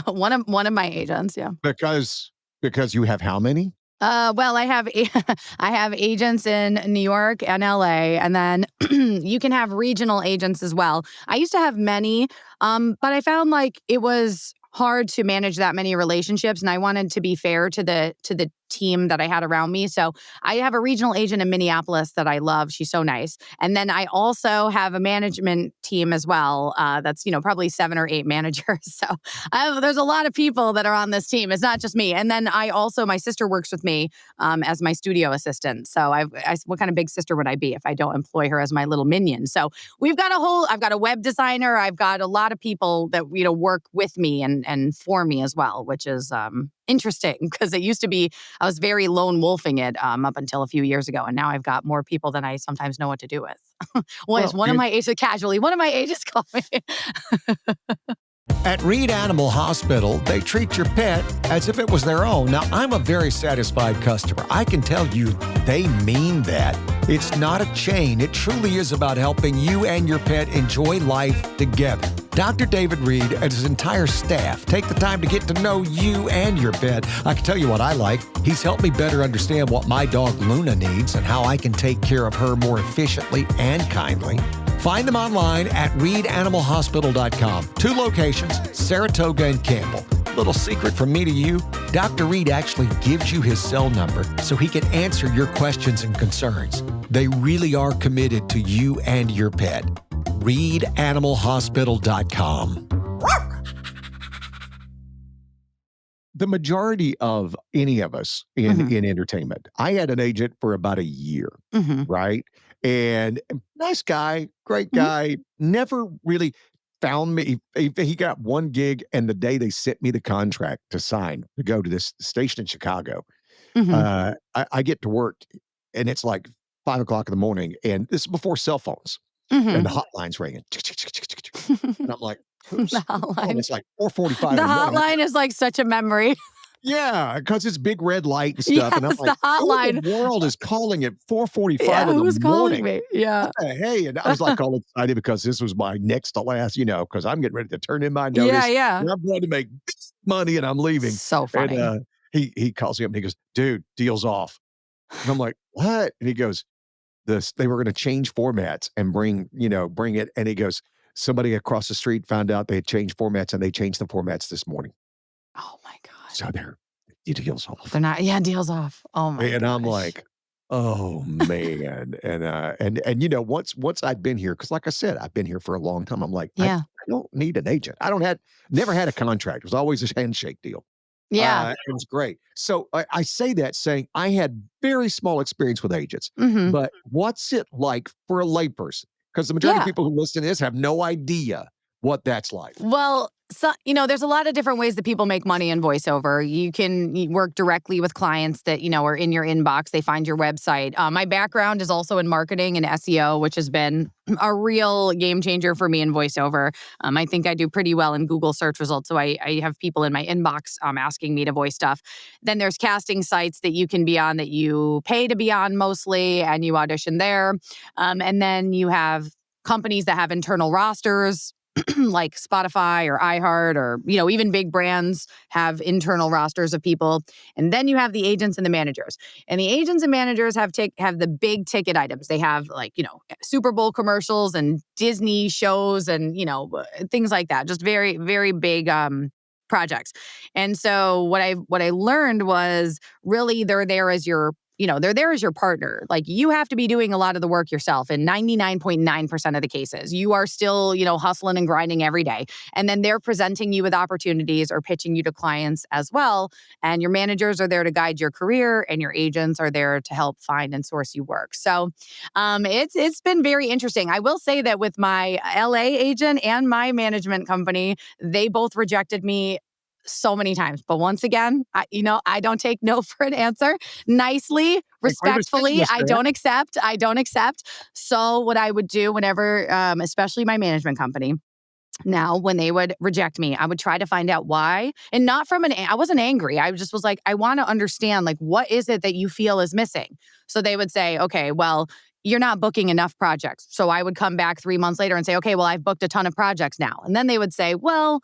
[SPEAKER 2] One of my agents, yeah.
[SPEAKER 1] because you have how many?
[SPEAKER 2] Well, I have agents in New York and LA, and then you can have regional agents as well. I used to have many, but I found like it was hard to manage that many relationships, and I wanted to be fair to the team that I had around me. So I have a regional agent in Minneapolis that I love. She's so nice. And then I also have a management team as well. That's, probably 7 or 8 managers. So there's a lot of people that are on this team. It's not just me. And then my sister works with me as my studio assistant. So what kind of big sister would I be if I don't employ her as my little minion? So I've got a web designer. I've got a lot of people that, work with me and for me as well, which is interesting because it used to be, I was very lone wolfing it up until a few years ago. And now I've got more people than I sometimes know what to do with.
[SPEAKER 1] Well,
[SPEAKER 2] One of my agents, casually, one of my agents called me.
[SPEAKER 3] At Reed Animal Hospital, they treat your pet as if it was their own. Now, I'm a very satisfied customer. I can tell you they mean that. It's not a chain. It truly is about helping you and your pet enjoy life together. Dr. David Reed and his entire staff take the time to get to know you and your pet. I can tell you what I like. He's helped me better understand what my dog Luna needs and how I can take care of her more efficiently and kindly. Find them online at reedanimalhospital.com. 2 locations, Saratoga and Campbell. Little secret from me to you, Dr. Reed actually gives you his cell number so he can answer your questions and concerns. They really are committed to you and your pet. reedanimalhospital.com.
[SPEAKER 1] The majority of any of us in entertainment, I had an agent for about a year,
[SPEAKER 2] Mhm.
[SPEAKER 1] right? And nice guy, great
[SPEAKER 2] Mhm.
[SPEAKER 1] guy, never really found me. He got one gig, and the day they sent me the contract to sign to go to this station in Chicago,
[SPEAKER 2] Mhm.
[SPEAKER 1] I get to work, and it's like 5 o'clock in the morning, and this is before cell phones, and the
[SPEAKER 2] Mhm.
[SPEAKER 1] hotline's ringing. And I'm like,
[SPEAKER 2] The
[SPEAKER 1] who's calling?
[SPEAKER 2] hotline.
[SPEAKER 1] It's like 4:45
[SPEAKER 2] The
[SPEAKER 1] in the morning.
[SPEAKER 2] hotline is like such a memory.
[SPEAKER 1] Yeah, because it's big red light and stuff, and I'm
[SPEAKER 2] Yes,
[SPEAKER 1] like,
[SPEAKER 2] the
[SPEAKER 1] "Who in
[SPEAKER 2] hotline.
[SPEAKER 1] the world is calling at 4:45
[SPEAKER 2] Yeah,
[SPEAKER 1] in the
[SPEAKER 2] who's calling
[SPEAKER 1] morning?
[SPEAKER 2] me? Yeah.
[SPEAKER 1] What the hey?" And I was, like, all excited because this was my next to last, because I'm getting ready to turn in my
[SPEAKER 2] Yeah,
[SPEAKER 1] notice,
[SPEAKER 2] yeah.
[SPEAKER 1] and I'm going to make big money, and I'm leaving.
[SPEAKER 2] So
[SPEAKER 1] And,
[SPEAKER 2] funny.
[SPEAKER 1] he calls me up, and he goes, "Dude, deal's off." And I'm like, "What?" And he goes, They were gonna change formats and bring it." And he goes, "Somebody across the street found out they had changed formats, and they changed the formats this morning.
[SPEAKER 2] Oh my god.
[SPEAKER 1] So there, the deal's
[SPEAKER 2] They're
[SPEAKER 1] off."
[SPEAKER 2] not, yeah, deal's off. Oh my
[SPEAKER 1] And I'm
[SPEAKER 2] gosh.
[SPEAKER 1] like, "Oh, man." And once I'd been here, because like I said, I've been here for a long time, I'm like, "I
[SPEAKER 2] Yeah.
[SPEAKER 1] don't need an agent." I don't had never had a contract. It was always a handshake deal.
[SPEAKER 2] Yeah.
[SPEAKER 1] It was great. So I say that saying I had very small experience with agents,
[SPEAKER 2] Mhm.
[SPEAKER 1] but what's it like for a layperson? Because the majority of
[SPEAKER 2] Yeah.
[SPEAKER 1] people who listen to this have no idea what that's like.
[SPEAKER 2] Well, there's a lot of different ways that people make money in voiceover. You work directly with clients that, are in your inbox. They find your website. My background is also in marketing and SEO, which has been a real game changer for me in voiceover. I think I do pretty well in Google search results. So I have people in my inbox asking me to voice stuff. Then there's casting sites that you can be on that you pay to be on mostly, and you audition there. And then you have companies that have internal rosters like Spotify or iHeart or, even big brands have internal rosters of people. And then you have the agents and the managers. And the agents and managers have the big ticket items. They have like, Super Bowl commercials and Disney shows and, things like that. Just very, very big projects. And so what I learned was really they're there as your partner. Like you have to be doing a lot of the work yourself in 99.9% of the cases. You are still, hustling and grinding every day. And then they're presenting you with opportunities or pitching you to clients as well. And your managers are there to guide your career and your agents are there to help find and source you work. So it's been very interesting. I will say that with my LA agent and my management company, they both rejected me so many times. But once again, I don't take no for an answer. Nicely,
[SPEAKER 1] Like, we
[SPEAKER 2] respectfully, I
[SPEAKER 1] that.
[SPEAKER 2] don't accept. I don't accept. So what I would do whenever, especially my management company, now when they would reject me, I would try to find out why. And not from I wasn't angry. I just was like, I want to understand, like, what is it that you feel is missing? So they would say, okay, well, you're not booking enough projects. So I would come back 3 months later and say, okay, well, I've booked a ton of projects now. And then they would say, well,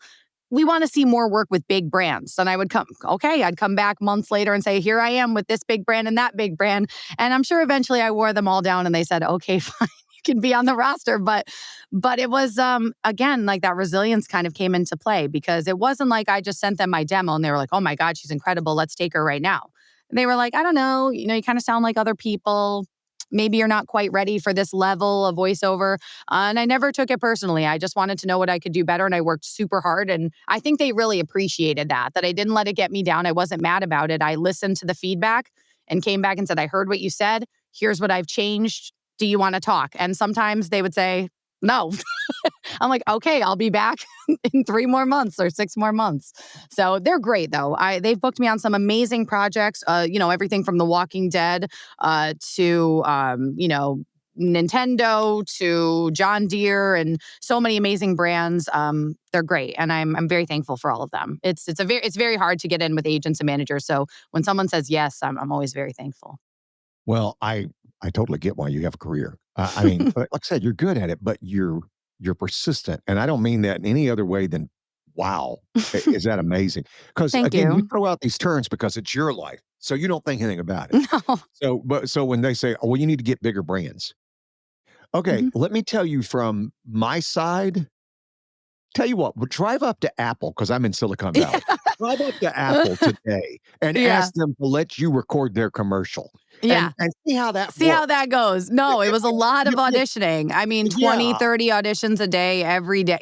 [SPEAKER 2] we want to see more work with big brands. And I'd come back months later and say, here I am with this big brand and that big brand. And I'm sure eventually I wore them all down and they said, okay, fine, you can be on the roster. But it was, again, like that resilience kind of came into play because it wasn't like I just sent them my demo and they were like, oh my God, she's incredible. Let's take her right now. They were like, I don't know, you kind of sound like other people. Maybe you're not quite ready for this level of voiceover. And I never took it personally. I just wanted to know what I could do better. And I worked super hard. And I think they really appreciated that I didn't let it get me down. I wasn't mad about it. I listened to the feedback and came back and said, I heard what you said. Here's what I've changed. Do you want to talk? And sometimes they would say, no. I'm like, okay, I'll be back in 3 more months or 6 more months. So they're great, though. They've booked me on some amazing projects. Everything from The Walking Dead to Nintendo to John Deere and so many amazing brands. They're great, and I'm very thankful for all of them. It's very hard to get in with agents and managers. So when someone says yes, I'm always very thankful.
[SPEAKER 1] Well, I totally get why you have a career. I mean, like I said, you're good at it, but you're persistent, and I don't mean that in any other way than wow. Is that amazing? Because
[SPEAKER 2] Thank
[SPEAKER 1] again, you
[SPEAKER 2] you.
[SPEAKER 1] throw out these terms because it's your life, so you don't think anything about it.
[SPEAKER 2] No.
[SPEAKER 1] So when they say, "Oh, well, you need to get bigger brands." Okay,
[SPEAKER 2] Mhm.
[SPEAKER 1] let me tell you from my side. Tell you what, drive up to Apple because I'm in Silicon Valley. Drive up to Apple today and
[SPEAKER 2] Yeah.
[SPEAKER 1] ask them to let you record their commercial
[SPEAKER 2] Yeah.
[SPEAKER 1] and see how that
[SPEAKER 2] See how
[SPEAKER 1] works.
[SPEAKER 2] that goes. No, it was a lot of auditioning. I mean,
[SPEAKER 1] Yeah,
[SPEAKER 2] 20, 30 auditions a day, every day,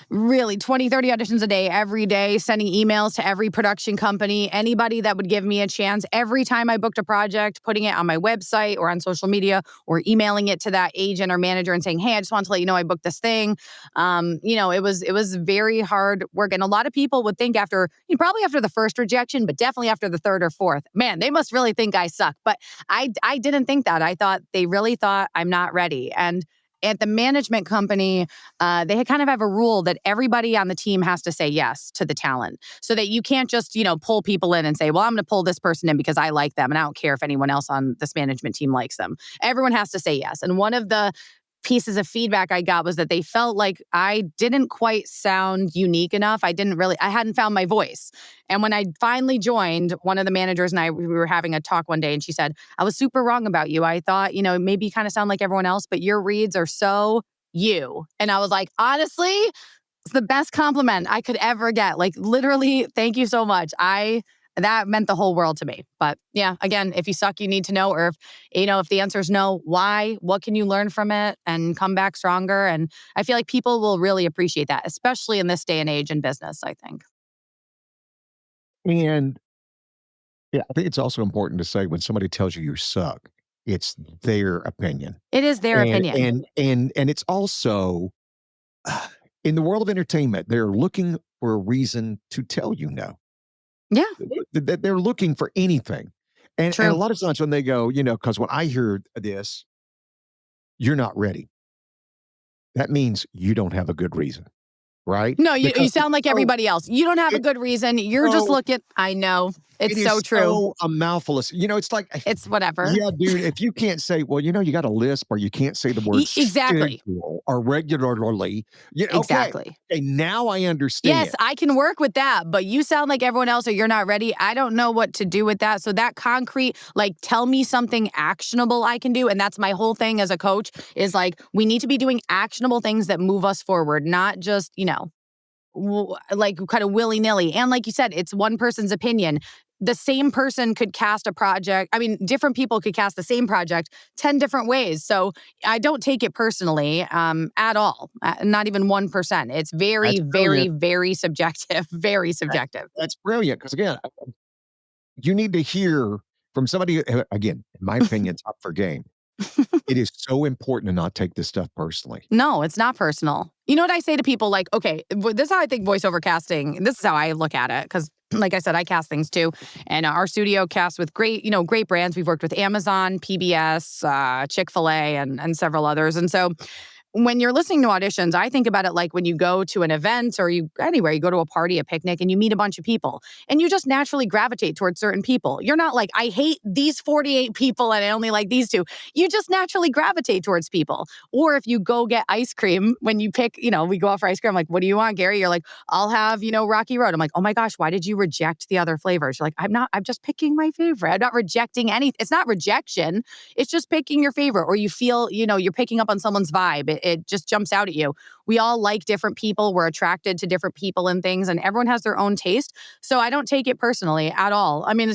[SPEAKER 2] really 20, 30 auditions a day, every day, sending emails to every production company, anybody that would give me a chance. Every time I booked a project, putting it on my website or on social media or emailing it to that agent or manager and saying, hey, I just want to let you know I booked this thing. It was very hard work. And a lot of people would think probably after the first rejection, but definitely after the third or fourth, man, they must really think I suck. But I didn't think that. I thought they really thought I'm not ready. And at the management company, they had kind of have a rule that everybody on the team has to say yes to the talent, so that you can't just pull people in and say, well, I'm going to pull this person in because I like them, and I don't care if anyone else on this management team likes them. Everyone has to say yes. And one of the pieces of feedback I got was that they felt like I didn't quite sound unique enough. I hadn't found my voice. And when I finally joined, one of the managers and we were having a talk one day, and she said, I was super wrong about you. I thought, maybe you kind of sound like everyone else, but your reads are so you. And I was like, honestly, it's the best compliment I could ever get. Like, literally, thank you so much. That meant the whole world to me. But yeah, again, if you suck, you need to know. Or if the answer is no, why? What can you learn from it and come back stronger? And I feel like people will really appreciate that, especially in this day and age in business, I think.
[SPEAKER 1] and yeah, I think it's also important to say when somebody tells you you suck, it's their opinion.
[SPEAKER 2] It is their
[SPEAKER 1] And
[SPEAKER 2] opinion.
[SPEAKER 1] and it's also in the world of entertainment, they're looking for a reason to tell you no.
[SPEAKER 2] Yeah,
[SPEAKER 1] They're looking for anything. And a
[SPEAKER 2] true.
[SPEAKER 1] lot of times when they go, because when I hear this, "You're not ready," that means you don't have a good reason, right?
[SPEAKER 2] No, you
[SPEAKER 1] Because
[SPEAKER 2] sound like everybody else. You don't have a
[SPEAKER 1] it's
[SPEAKER 2] good reason. You're just
[SPEAKER 1] so
[SPEAKER 2] looking. I know.
[SPEAKER 1] it
[SPEAKER 2] It's so
[SPEAKER 1] is
[SPEAKER 2] true.
[SPEAKER 1] so a mouthful of it's like,
[SPEAKER 2] It's whatever.
[SPEAKER 1] yeah, dude, if you can't say, well, you got a lisp or you can't say the word
[SPEAKER 2] Exactly.
[SPEAKER 1] schedule or regularly, okay,
[SPEAKER 2] Exactly.
[SPEAKER 1] okay, now I
[SPEAKER 2] Yes,
[SPEAKER 1] understand.
[SPEAKER 2] I can work with that, but you sound like everyone else or you're not ready. I don't know what to do with that. So that concrete, like, tell me something actionable I can do. And that's my whole thing as a coach is like, we need to be doing actionable things that move us forward, not just, like kind of willy nilly. And like you said, it's one person's opinion. The same person could cast a project. I mean, different people could cast the same project 10 different ways. So I don't take it personally at all. Not even 1%. It's very,
[SPEAKER 1] That's
[SPEAKER 2] very,
[SPEAKER 1] brilliant.
[SPEAKER 2] very subjective. Very
[SPEAKER 1] That
[SPEAKER 2] subjective.
[SPEAKER 1] that's brilliant because again, you need to hear from somebody, again, in my opinion, it's up for game. It is so important to not take this stuff personally.
[SPEAKER 2] No, it's not personal. You know what I say to people? Like, okay, this is how I think voiceover casting, this is how I look at it. Because, like I said, I cast things too. And our studio casts with great brands. We've worked with Amazon, PBS, Chick-fil-A, and several others. And so when you're listening to auditions, I think about it like when you go to an event or you go to a party, a picnic, and you meet a bunch of people and you just naturally gravitate towards certain people. You're not like, I hate these 48 people and I only like these two. You just naturally gravitate towards people. Or if you go get ice cream, when you pick, we go out for ice cream, I'm like, what do you want, Gary? You're like, I'll have, Rocky Road. I'm like, oh my gosh, why did you reject the other flavors? You're like, I'm just picking my favorite. I'm not rejecting anything. It's not rejection. It's just picking your favorite. Or you feel, you're picking up on someone's vibe. It just jumps out at you. We all like different people. We're attracted to different people and things, and everyone has their own taste. So I don't take it personally at all. I mean,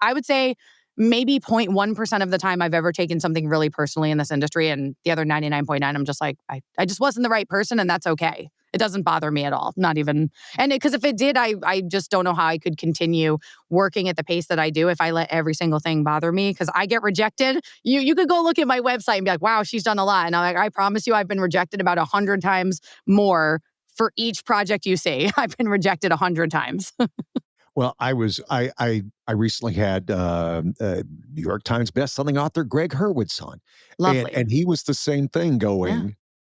[SPEAKER 2] I would say maybe 0.1% of the time I've ever taken something really personally in this industry. And the other 99.9, I'm just like, I just wasn't the right person, and that's okay. It doesn't bother me at all. Not even, and because if it did, I just don't know how I could continue working at the pace that I do if I let every single thing bother me, because I get rejected. You could go look at my website and be like, wow, she's done a lot. And I'm like, I promise you, I've been rejected about 100 times more for each project you see. I've been rejected 100 times.
[SPEAKER 1] Well, I recently had New York Times bestselling author Greg Hurwitz on,
[SPEAKER 2] Lovely.
[SPEAKER 1] and he was the same thing
[SPEAKER 2] Yeah.
[SPEAKER 1] going,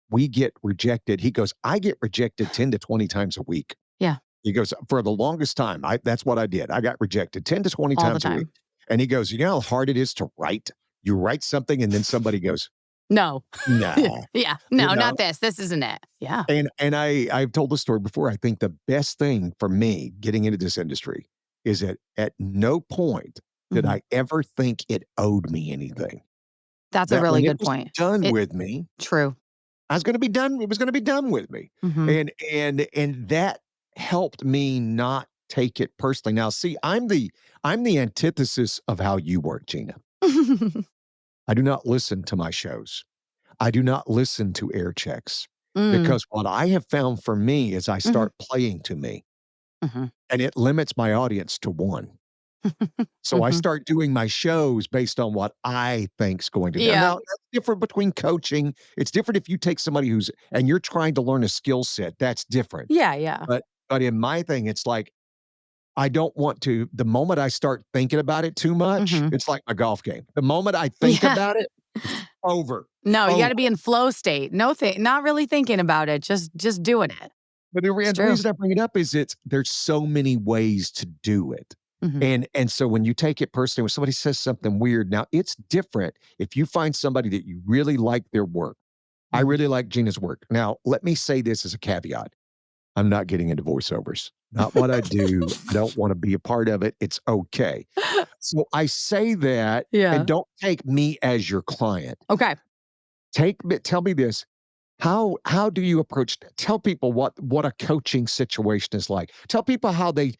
[SPEAKER 1] "We get rejected." He goes, "I get rejected 10 to 20 times a week."
[SPEAKER 2] Yeah.
[SPEAKER 1] He goes, "For the longest time, that's what I did. I got rejected 10 to 20
[SPEAKER 2] All the
[SPEAKER 1] times a week."
[SPEAKER 2] time.
[SPEAKER 1] And he goes, "You know how hard it is to write? You write something and then somebody goes,
[SPEAKER 2] No.
[SPEAKER 1] nah,
[SPEAKER 2] Yeah.
[SPEAKER 1] you
[SPEAKER 2] No,
[SPEAKER 1] know."
[SPEAKER 2] not this. This isn't it. Yeah.
[SPEAKER 1] And I've told the story before. I think the best thing for me getting into this industry is that at no point did
[SPEAKER 2] Mhm.
[SPEAKER 1] I ever think it owed me anything.
[SPEAKER 2] That's a
[SPEAKER 1] That
[SPEAKER 2] really
[SPEAKER 1] when it
[SPEAKER 2] good
[SPEAKER 1] was
[SPEAKER 2] point.
[SPEAKER 1] done
[SPEAKER 2] It
[SPEAKER 1] with me,
[SPEAKER 2] true.
[SPEAKER 1] I was gonna be done. It was gonna be done with me.
[SPEAKER 2] Mhm.
[SPEAKER 1] And that helped me not take it personally. Now, see, I'm the antithesis of how you work, Gina. I do not listen to my shows. I do not listen to air checks,
[SPEAKER 2] Mm.
[SPEAKER 1] because what I have found for me is I
[SPEAKER 2] Mhm.
[SPEAKER 1] start playing to me,
[SPEAKER 2] Mhm.
[SPEAKER 1] and it limits my audience to one. So I
[SPEAKER 2] Mhm.
[SPEAKER 1] start doing my shows based on what I think's going to do.
[SPEAKER 2] Yeah.
[SPEAKER 1] Now, that's different between coaching. It's different if you take somebody who's and you're trying to learn a skill set, that's different.
[SPEAKER 2] Yeah, yeah.
[SPEAKER 1] But in my thing, it's like I don't want to the moment I start thinking about it too much,
[SPEAKER 2] Mhm.
[SPEAKER 1] it's like my golf game. The moment I think
[SPEAKER 2] Yeah.
[SPEAKER 1] about it, it's over.
[SPEAKER 2] No, you
[SPEAKER 1] Over.
[SPEAKER 2] gotta be in flow state. Not really thinking about it, just doing it.
[SPEAKER 1] But
[SPEAKER 2] It's
[SPEAKER 1] the
[SPEAKER 2] true.
[SPEAKER 1] reason I bring it up is there's so many ways to do it.
[SPEAKER 2] Mhm.
[SPEAKER 1] And so when you take it personally, when somebody says something weird, now it's different if you find somebody that you really like their work. I
[SPEAKER 2] Mhm.
[SPEAKER 1] really like Gina's work. Now, let me say this as a caveat. I'm not getting into voiceovers. Not what I do. I don't want to be a part of it. It's okay. So I say that, and
[SPEAKER 2] Yeah.
[SPEAKER 1] don't take me as your client.
[SPEAKER 2] Okay.
[SPEAKER 1] Tell me this. How do you approach tell people what a coaching situation is like. Tell people how they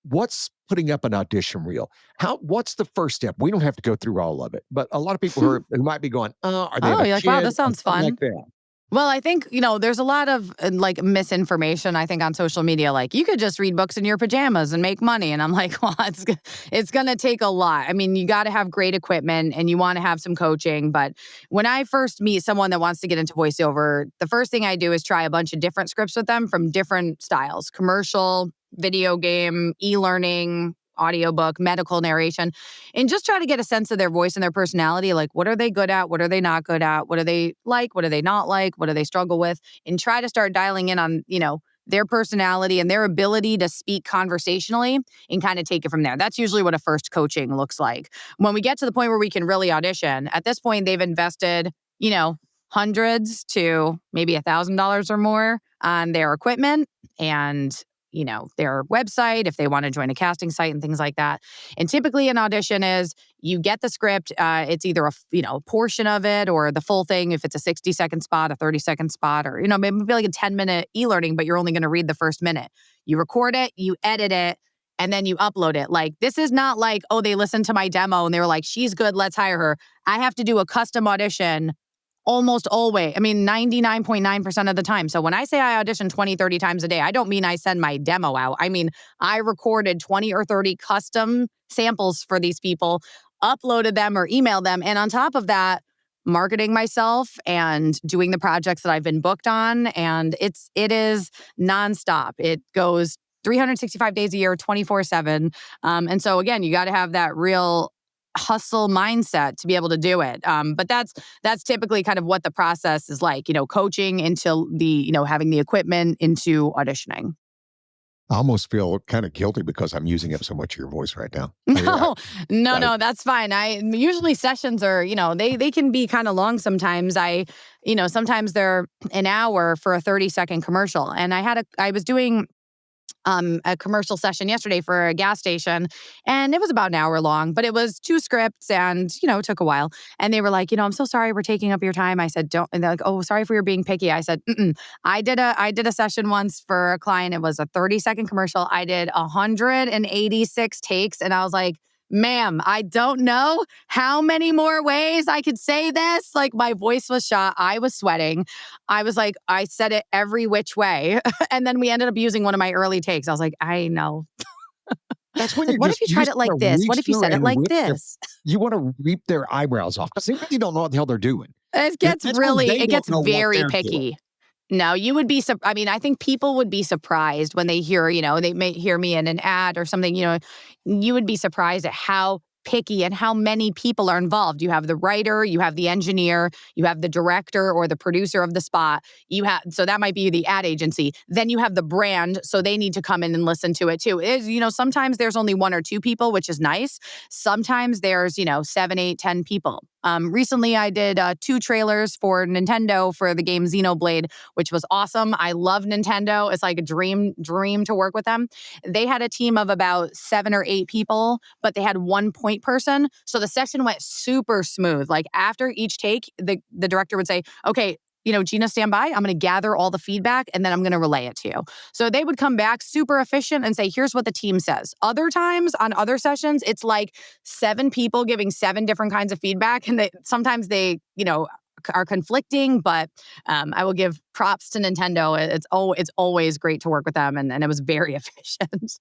[SPEAKER 1] what's putting up an audition reel? What's the first step? We don't have to go through all of it, but a lot of people who might be going, are they have
[SPEAKER 2] Oh,
[SPEAKER 1] a
[SPEAKER 2] you're like, "Wow,
[SPEAKER 1] kid
[SPEAKER 2] this
[SPEAKER 1] or
[SPEAKER 2] sounds
[SPEAKER 1] something like
[SPEAKER 2] fun."
[SPEAKER 1] that?
[SPEAKER 2] Well, I think, there's a lot of like misinformation, I think, on social media. Like, you could just read books in your pajamas and make money. And I'm like, well, it's going to take a lot. I mean, you got to have great equipment and you want to have some coaching. But when I first meet someone that wants to get into voiceover, the first thing I do is try a bunch of different scripts with them from different styles: commercial, video game, e learning, audiobook, medical narration, and just try to get a sense of their voice and their personality. Like, what are they good at? What are they not good at? What do they like? What do they not like? What do they struggle with? And try to start dialing in on, their personality and their ability to speak conversationally and kind of take it from there. That's usually what a first coaching looks like. When we get to the point where we can really audition, at this point, they've invested, hundreds to maybe $1,000 or more on their equipment and their website if they want to join a casting site and things like that. And typically an audition is you get the script, it's either a portion of it or the full thing if it's a 60-second spot, a 30-second spot, or maybe like a 10-minute e-learning, but you're only going to read the first minute. You record it, you edit it, and then you upload it. Like, this is not like, oh, they listened to my demo and they were like, she's good, let's hire her. I have to do a custom audition almost always. I mean, 99.9% of the time. So when I say I audition 20, 30 times a day, I don't mean I send my demo out. I mean, I recorded 20 or 30 custom samples for these people, uploaded them or emailed them. And on top of that, marketing myself and doing the projects that I've been booked on. And it is nonstop. It goes 365 days a year, 24/7. And so again, you got to have that real hustle mindset to be able to do it. But that's typically kind of what the process is like, coaching into having the equipment into auditioning.
[SPEAKER 1] I almost feel kind of guilty because I'm using up so much of your voice right now.
[SPEAKER 2] No, no,
[SPEAKER 1] I
[SPEAKER 2] no, that's fine. I usually sessions are, they can be kind of long sometimes. Sometimes they're an hour for a 30-second commercial. And I was doing a commercial session yesterday for a gas station, and it was about an hour long, but it was 2 scripts and, it took a while. And they were like, I'm so sorry we're taking up your time. I said, don't. And they're like, oh, sorry for your being picky. I said, mm-mm. I did a session once for a client. It was a 30-second commercial. I did 186 takes, and I was like, ma'am, I don't know how many more ways I could say this. Like, my voice was shot. I was sweating. I was like, I said it every which way. And then we ended up using one of my early takes. I was like, I know.
[SPEAKER 1] That's when
[SPEAKER 2] Like,
[SPEAKER 1] you're
[SPEAKER 2] what if
[SPEAKER 1] just
[SPEAKER 2] you
[SPEAKER 1] you
[SPEAKER 2] tried
[SPEAKER 1] just
[SPEAKER 2] it like
[SPEAKER 1] wanna
[SPEAKER 2] this? What
[SPEAKER 1] reach
[SPEAKER 2] if you
[SPEAKER 1] through
[SPEAKER 2] said it
[SPEAKER 1] and
[SPEAKER 2] like
[SPEAKER 1] rip their
[SPEAKER 2] this?
[SPEAKER 1] you wanna reap their eyebrows off because they really don't know what the hell they're doing. That's when they
[SPEAKER 2] It
[SPEAKER 1] don't
[SPEAKER 2] gets
[SPEAKER 1] know what
[SPEAKER 2] very
[SPEAKER 1] they're doing.
[SPEAKER 2] picky. No, you would be, I mean, I think people would be surprised when they hear, they may hear me in an ad or something, you would be surprised at how picky and how many people are involved. You have the writer, you have the engineer, you have the director or the producer of the spot. So that might be the ad agency. Then you have the brand, so they need to come in and listen to it too. Sometimes there's only 1 or 2 people, which is nice. Sometimes there's, 7, 8, 10 people. Recently, I did 2 trailers for Nintendo for the game Xenoblade, which was awesome. I love Nintendo. It's like a dream to work with them. They had a team of about 7 or 8 people, but they had 1 point person. So the session went super smooth. Like, after each take, the director would say, okay, Gina, stand by. I'm going to gather all the feedback and then I'm going to relay it to you. So they would come back super efficient and say, here's what the team says. Other times on other sessions, it's like 7 people giving 7 different kinds of feedback. And sometimes they, are conflicting, but I will give props to Nintendo. It's always great to work with them. And it was very efficient.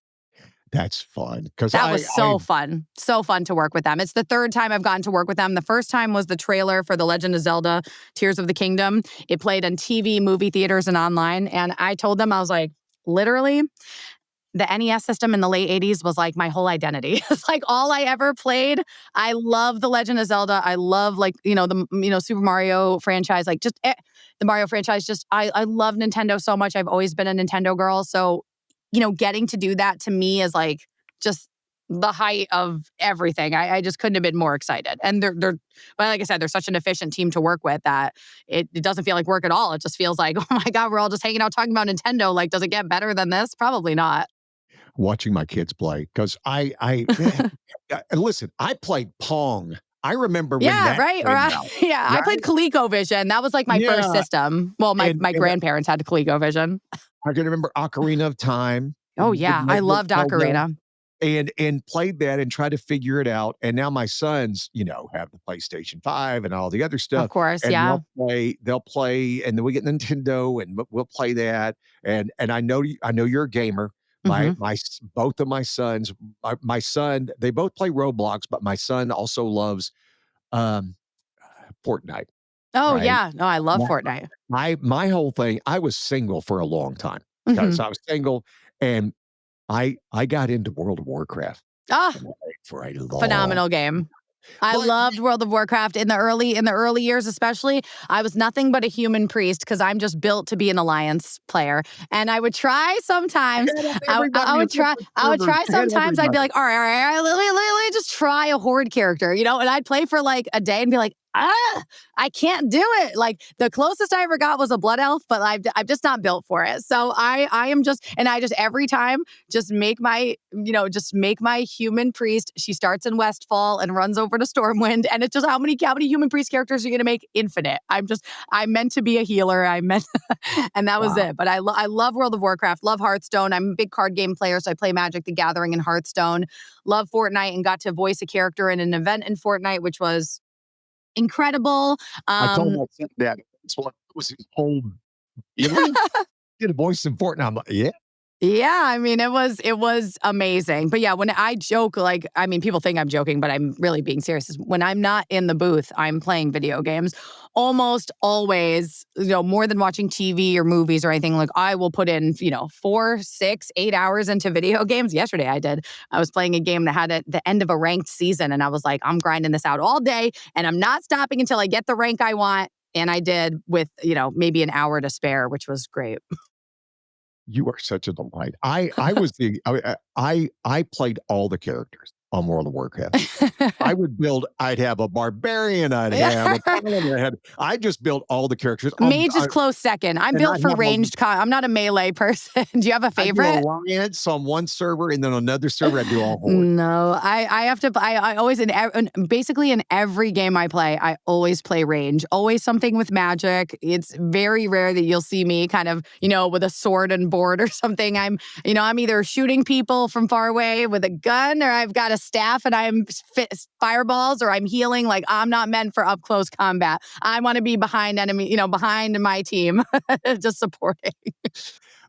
[SPEAKER 1] That's fun because
[SPEAKER 2] That was so fun. So fun to work with them. It's the 3rd time I've gotten to work with them. The first time was the trailer for The Legend of Zelda, Tears of the Kingdom. It played on TV, movie theaters, and online. And I told them, I was like, literally, the NES system in the late 80s was like my whole identity. It's like all I ever played. I love The Legend of Zelda. I love, like, Super Mario franchise, like just the Mario franchise. Just, I love Nintendo so much. I've always been a Nintendo girl. So, getting to do that to me is like just the height of everything. I just couldn't have been more excited. And but like I said, they're such an efficient team to work with that it doesn't feel like work at all. It just feels like, oh my God, we're all just hanging out talking about Nintendo. Like, does it get better than this? Probably not.
[SPEAKER 1] watching my kids play because listen, I played Pong. I remember when
[SPEAKER 2] Yeah,
[SPEAKER 1] that
[SPEAKER 2] right?
[SPEAKER 1] came out,
[SPEAKER 2] Yeah, I played
[SPEAKER 1] right?
[SPEAKER 2] ColecoVision. That was like my first
[SPEAKER 1] Yeah,
[SPEAKER 2] system. Well, my
[SPEAKER 1] and
[SPEAKER 2] grandparents had ColecoVision.
[SPEAKER 1] I can remember Ocarina of Time,
[SPEAKER 2] Oh,
[SPEAKER 1] with
[SPEAKER 2] yeah. I
[SPEAKER 1] with
[SPEAKER 2] loved
[SPEAKER 1] Zelda,
[SPEAKER 2] Ocarina.
[SPEAKER 1] and played that and tried to figure it out, and now my sons, have the PlayStation 5 and all the other
[SPEAKER 2] Of
[SPEAKER 1] stuff,
[SPEAKER 2] course,
[SPEAKER 1] and
[SPEAKER 2] yeah.
[SPEAKER 1] they'll play, and then we get Nintendo, and we'll play that, and I know you're a gamer.
[SPEAKER 2] Mhm.
[SPEAKER 1] Both of my sons, my son, they both play Roblox, but my son also loves, um, Fortnite,
[SPEAKER 2] Oh,
[SPEAKER 1] right?
[SPEAKER 2] yeah. No, I love
[SPEAKER 1] My
[SPEAKER 2] Fortnite.
[SPEAKER 1] my whole thing, I was single for a long time because
[SPEAKER 2] Mhm.
[SPEAKER 1] I was single, and I got into World of Warcraft
[SPEAKER 2] Ah,
[SPEAKER 1] for a long
[SPEAKER 2] phenomenal game. I
[SPEAKER 1] but
[SPEAKER 2] loved World of Warcraft in the early years, especially. I was nothing but a human priest because I'm just built to be an alliance player. And I would try
[SPEAKER 1] I
[SPEAKER 2] sometimes.
[SPEAKER 1] had
[SPEAKER 2] I
[SPEAKER 1] everybody in
[SPEAKER 2] would try.
[SPEAKER 1] different
[SPEAKER 2] I would
[SPEAKER 1] servers.
[SPEAKER 2] try
[SPEAKER 1] I had
[SPEAKER 2] sometimes. I'd be
[SPEAKER 1] everybody.
[SPEAKER 2] like, all right, let me just try a horde character, and I'd play for like a day and be like, I can't do it. Like, the closest I ever got was a blood elf, but I'm just not built for it. So I am just, and I just every time just make my human priest. She starts in Westfall and runs over to Stormwind, and it's just how many human priest characters are you going to make? Infinite. I meant to be a healer. I meant, and that was
[SPEAKER 1] Wow.
[SPEAKER 2] it. But I love World of Warcraft. Love Hearthstone. I'm a big card game player, so I play Magic the Gathering and Hearthstone. Love Fortnite and got to voice a character in an event in Fortnite, which was incredible.
[SPEAKER 1] I told
[SPEAKER 2] Um,
[SPEAKER 1] my son that that's what was his whole really? Did a voice in Fortnite. I'm like, "Yeah."
[SPEAKER 2] Yeah, I mean, it was amazing. But yeah, when I joke, like, I mean, people think I'm joking, but I'm really being serious. Is when I'm not in the booth, I'm playing video games. Almost always, more than watching TV or movies or anything. Like, I will put in, 4, 6, 8 hours into video games. Yesterday, I did. I was playing a game that had the end of a ranked season, and I was like, I'm grinding this out all day, and I'm not stopping until I get the rank I want. And I did with, maybe an hour to spare, which was great.
[SPEAKER 1] You are such a delight. I was the I played all the characters, on World of Warcraft. I'd have a barbarian, I'd have a paladin, I'd just build all the characters.
[SPEAKER 2] Mage is close second. I'm
[SPEAKER 1] And
[SPEAKER 2] built
[SPEAKER 1] I'd
[SPEAKER 2] for
[SPEAKER 1] have
[SPEAKER 2] ranged I'm not a melee person. Do you have a
[SPEAKER 1] I do
[SPEAKER 2] favorite?
[SPEAKER 1] alliance on one server, and then on another server, I do all horde.
[SPEAKER 2] No, I have to. I always basically in every game I play, I always play range. Always something with magic. It's very rare that you'll see me kind of with a sword and board or something. I'm either shooting people from far away with a gun, or I've got a staff and I'm fireballs, or I'm healing. Like I'm not meant for up close combat. I want to be behind enemy, behind my team, just supporting.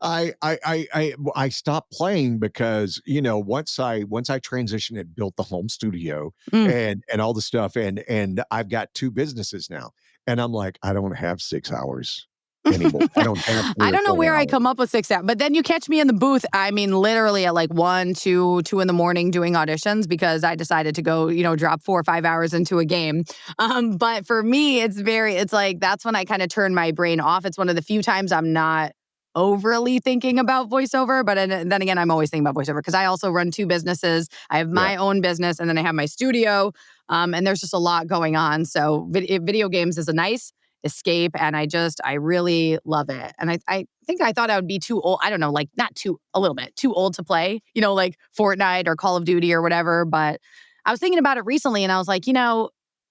[SPEAKER 1] I stopped playing because once I transitioned and built the home studio
[SPEAKER 2] Mm.
[SPEAKER 1] and all the stuff and I've got 2 businesses now, and I'm like, I don't have 6 hours anymore. I don't have 3
[SPEAKER 2] I
[SPEAKER 1] or
[SPEAKER 2] don't know
[SPEAKER 1] 4
[SPEAKER 2] where I
[SPEAKER 1] hours.
[SPEAKER 2] come up with 6 hours, but then you catch me in the booth. I mean, literally at like 1, 2 in the morning doing auditions because I decided to go, drop 4 or 5 hours into a game. But for me, it's like that's when I kind of turn my brain off. It's one of the few times I'm not overly thinking about voiceover, but then again, I'm always thinking about voiceover because I also run 2 businesses. I have
[SPEAKER 1] Yeah.
[SPEAKER 2] my own business and then I have my studio. And there's just a lot going on. So video games is a nice escape, and I really love it. And I think I thought I would be too old. I don't know, like not too, a little bit too old to play, like Fortnite or Call of Duty or whatever. But I was thinking about it recently, and I was like,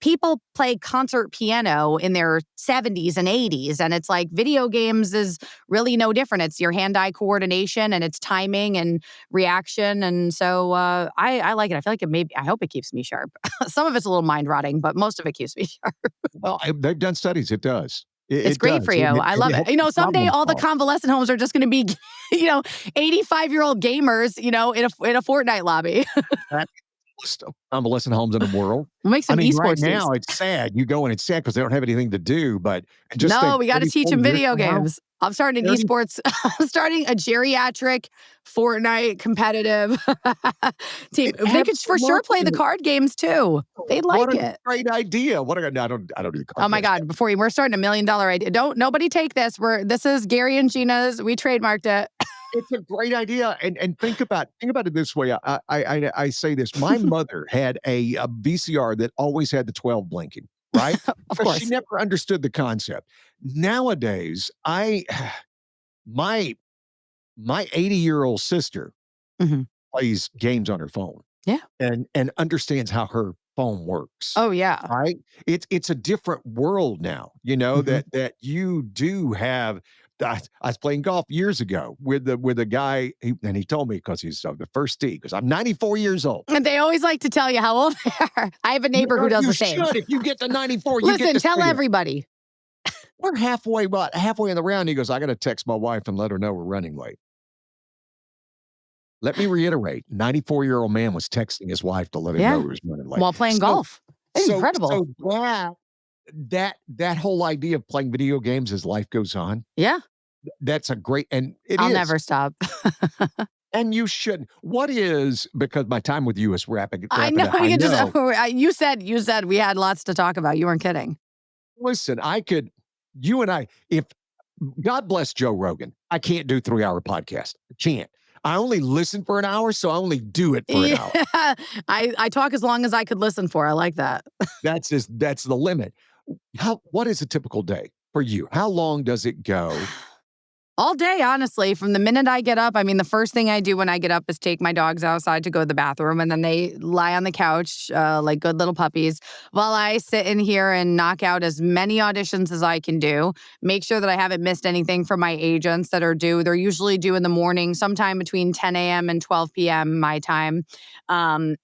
[SPEAKER 2] people play concert piano in their 70s and 80s, and it's like video games is really no different. It's your hand-eye coordination and it's timing and reaction, and so I like it. I feel like I hope it keeps me sharp. Some of it's a little mind-rotting, but most of it keeps me sharp.
[SPEAKER 1] Well, they've done studies. It does.
[SPEAKER 2] It's
[SPEAKER 1] It
[SPEAKER 2] great for
[SPEAKER 1] does.
[SPEAKER 2] you. I love it.
[SPEAKER 1] Helps you
[SPEAKER 2] Someday
[SPEAKER 1] problem
[SPEAKER 2] all the
[SPEAKER 1] solve.
[SPEAKER 2] convalescent homes are just going to be, 85-year-old gamers, in a Fortnite lobby.
[SPEAKER 1] That's most convalescent homes in the world.
[SPEAKER 2] We'll make
[SPEAKER 1] I
[SPEAKER 2] some
[SPEAKER 1] mean, right
[SPEAKER 2] esports teams.
[SPEAKER 1] now it's sad. You go and it's sad because they don't have anything to do. But just
[SPEAKER 2] No,
[SPEAKER 1] think,
[SPEAKER 2] we got to
[SPEAKER 1] 30,
[SPEAKER 2] teach
[SPEAKER 1] 40
[SPEAKER 2] them
[SPEAKER 1] years
[SPEAKER 2] video
[SPEAKER 1] from now,
[SPEAKER 2] games. I'm starting an
[SPEAKER 1] 30
[SPEAKER 2] esports. I'm starting a geriatric Fortnite competitive team.
[SPEAKER 1] it
[SPEAKER 2] They could for sure play the
[SPEAKER 1] absolutely.
[SPEAKER 2] card games too. They
[SPEAKER 1] What
[SPEAKER 2] like
[SPEAKER 1] a
[SPEAKER 2] it.
[SPEAKER 1] great idea. What a I don't do the
[SPEAKER 2] Oh
[SPEAKER 1] card
[SPEAKER 2] my
[SPEAKER 1] games.
[SPEAKER 2] God! We're starting $1 million idea. Don't nobody take this. This is Gary and Gina's. We trademarked it.
[SPEAKER 1] It's a great idea, and think about it this way. I say this. My mother had a VCR that always had the 12 blinking, right?
[SPEAKER 2] Of
[SPEAKER 1] Because she
[SPEAKER 2] course.
[SPEAKER 1] never understood the concept. Nowadays, my my 80-year-old sister
[SPEAKER 2] Mhm.
[SPEAKER 1] plays games on her phone
[SPEAKER 2] Yeah.
[SPEAKER 1] and understands how her phone works.
[SPEAKER 2] Oh yeah.
[SPEAKER 1] Right? It's a different world now,
[SPEAKER 2] Mhm.
[SPEAKER 1] that you do have. I was playing golf years ago with a guy, and he told me because he's the first tee, because I'm 94 years old.
[SPEAKER 2] And they always like to tell you how old they are. I have a neighbor who does
[SPEAKER 1] You
[SPEAKER 2] the same.
[SPEAKER 1] should. If you get to 94, you get
[SPEAKER 2] Listen,
[SPEAKER 1] to
[SPEAKER 2] tell
[SPEAKER 1] say that.
[SPEAKER 2] everybody.
[SPEAKER 1] We're halfway in the round. He goes, I got to text my wife and let her know we're running late. Let me reiterate, 94-year-old man was texting his wife to let him know
[SPEAKER 2] Yeah.
[SPEAKER 1] he was running late.
[SPEAKER 2] While playing
[SPEAKER 1] So
[SPEAKER 2] golf. Incredible.
[SPEAKER 1] so that whole idea of playing video games as life goes on,
[SPEAKER 2] Yeah.
[SPEAKER 1] that's a great, and it
[SPEAKER 2] I'll
[SPEAKER 1] is,
[SPEAKER 2] never stop.
[SPEAKER 1] and you shouldn't. What is, because my time with you is
[SPEAKER 2] I
[SPEAKER 1] wrapping
[SPEAKER 2] know
[SPEAKER 1] up. I
[SPEAKER 2] you can just
[SPEAKER 1] know.
[SPEAKER 2] you said we had lots to talk about. You weren't kidding.
[SPEAKER 1] Listen, you and I, if God bless Joe Rogan, I can't do 3-hour podcast. I can't. I only listen for an hour, so I only do it for an
[SPEAKER 2] Yeah.
[SPEAKER 1] hour.
[SPEAKER 2] I talk as long as I could listen for. I like that.
[SPEAKER 1] That's the limit. What is a typical day for you? How long does it go?
[SPEAKER 2] All day, honestly, from the minute I get up. I mean, the first thing I do when I get up is take my dogs outside to go to the bathroom, and then they lie on the couch like good little puppies while I sit in here and knock out as many auditions as I can do. Make sure that I haven't missed anything from my agents that are due. They're usually due in the morning, sometime between 10 a.m. and 12 p.m. my time. Um,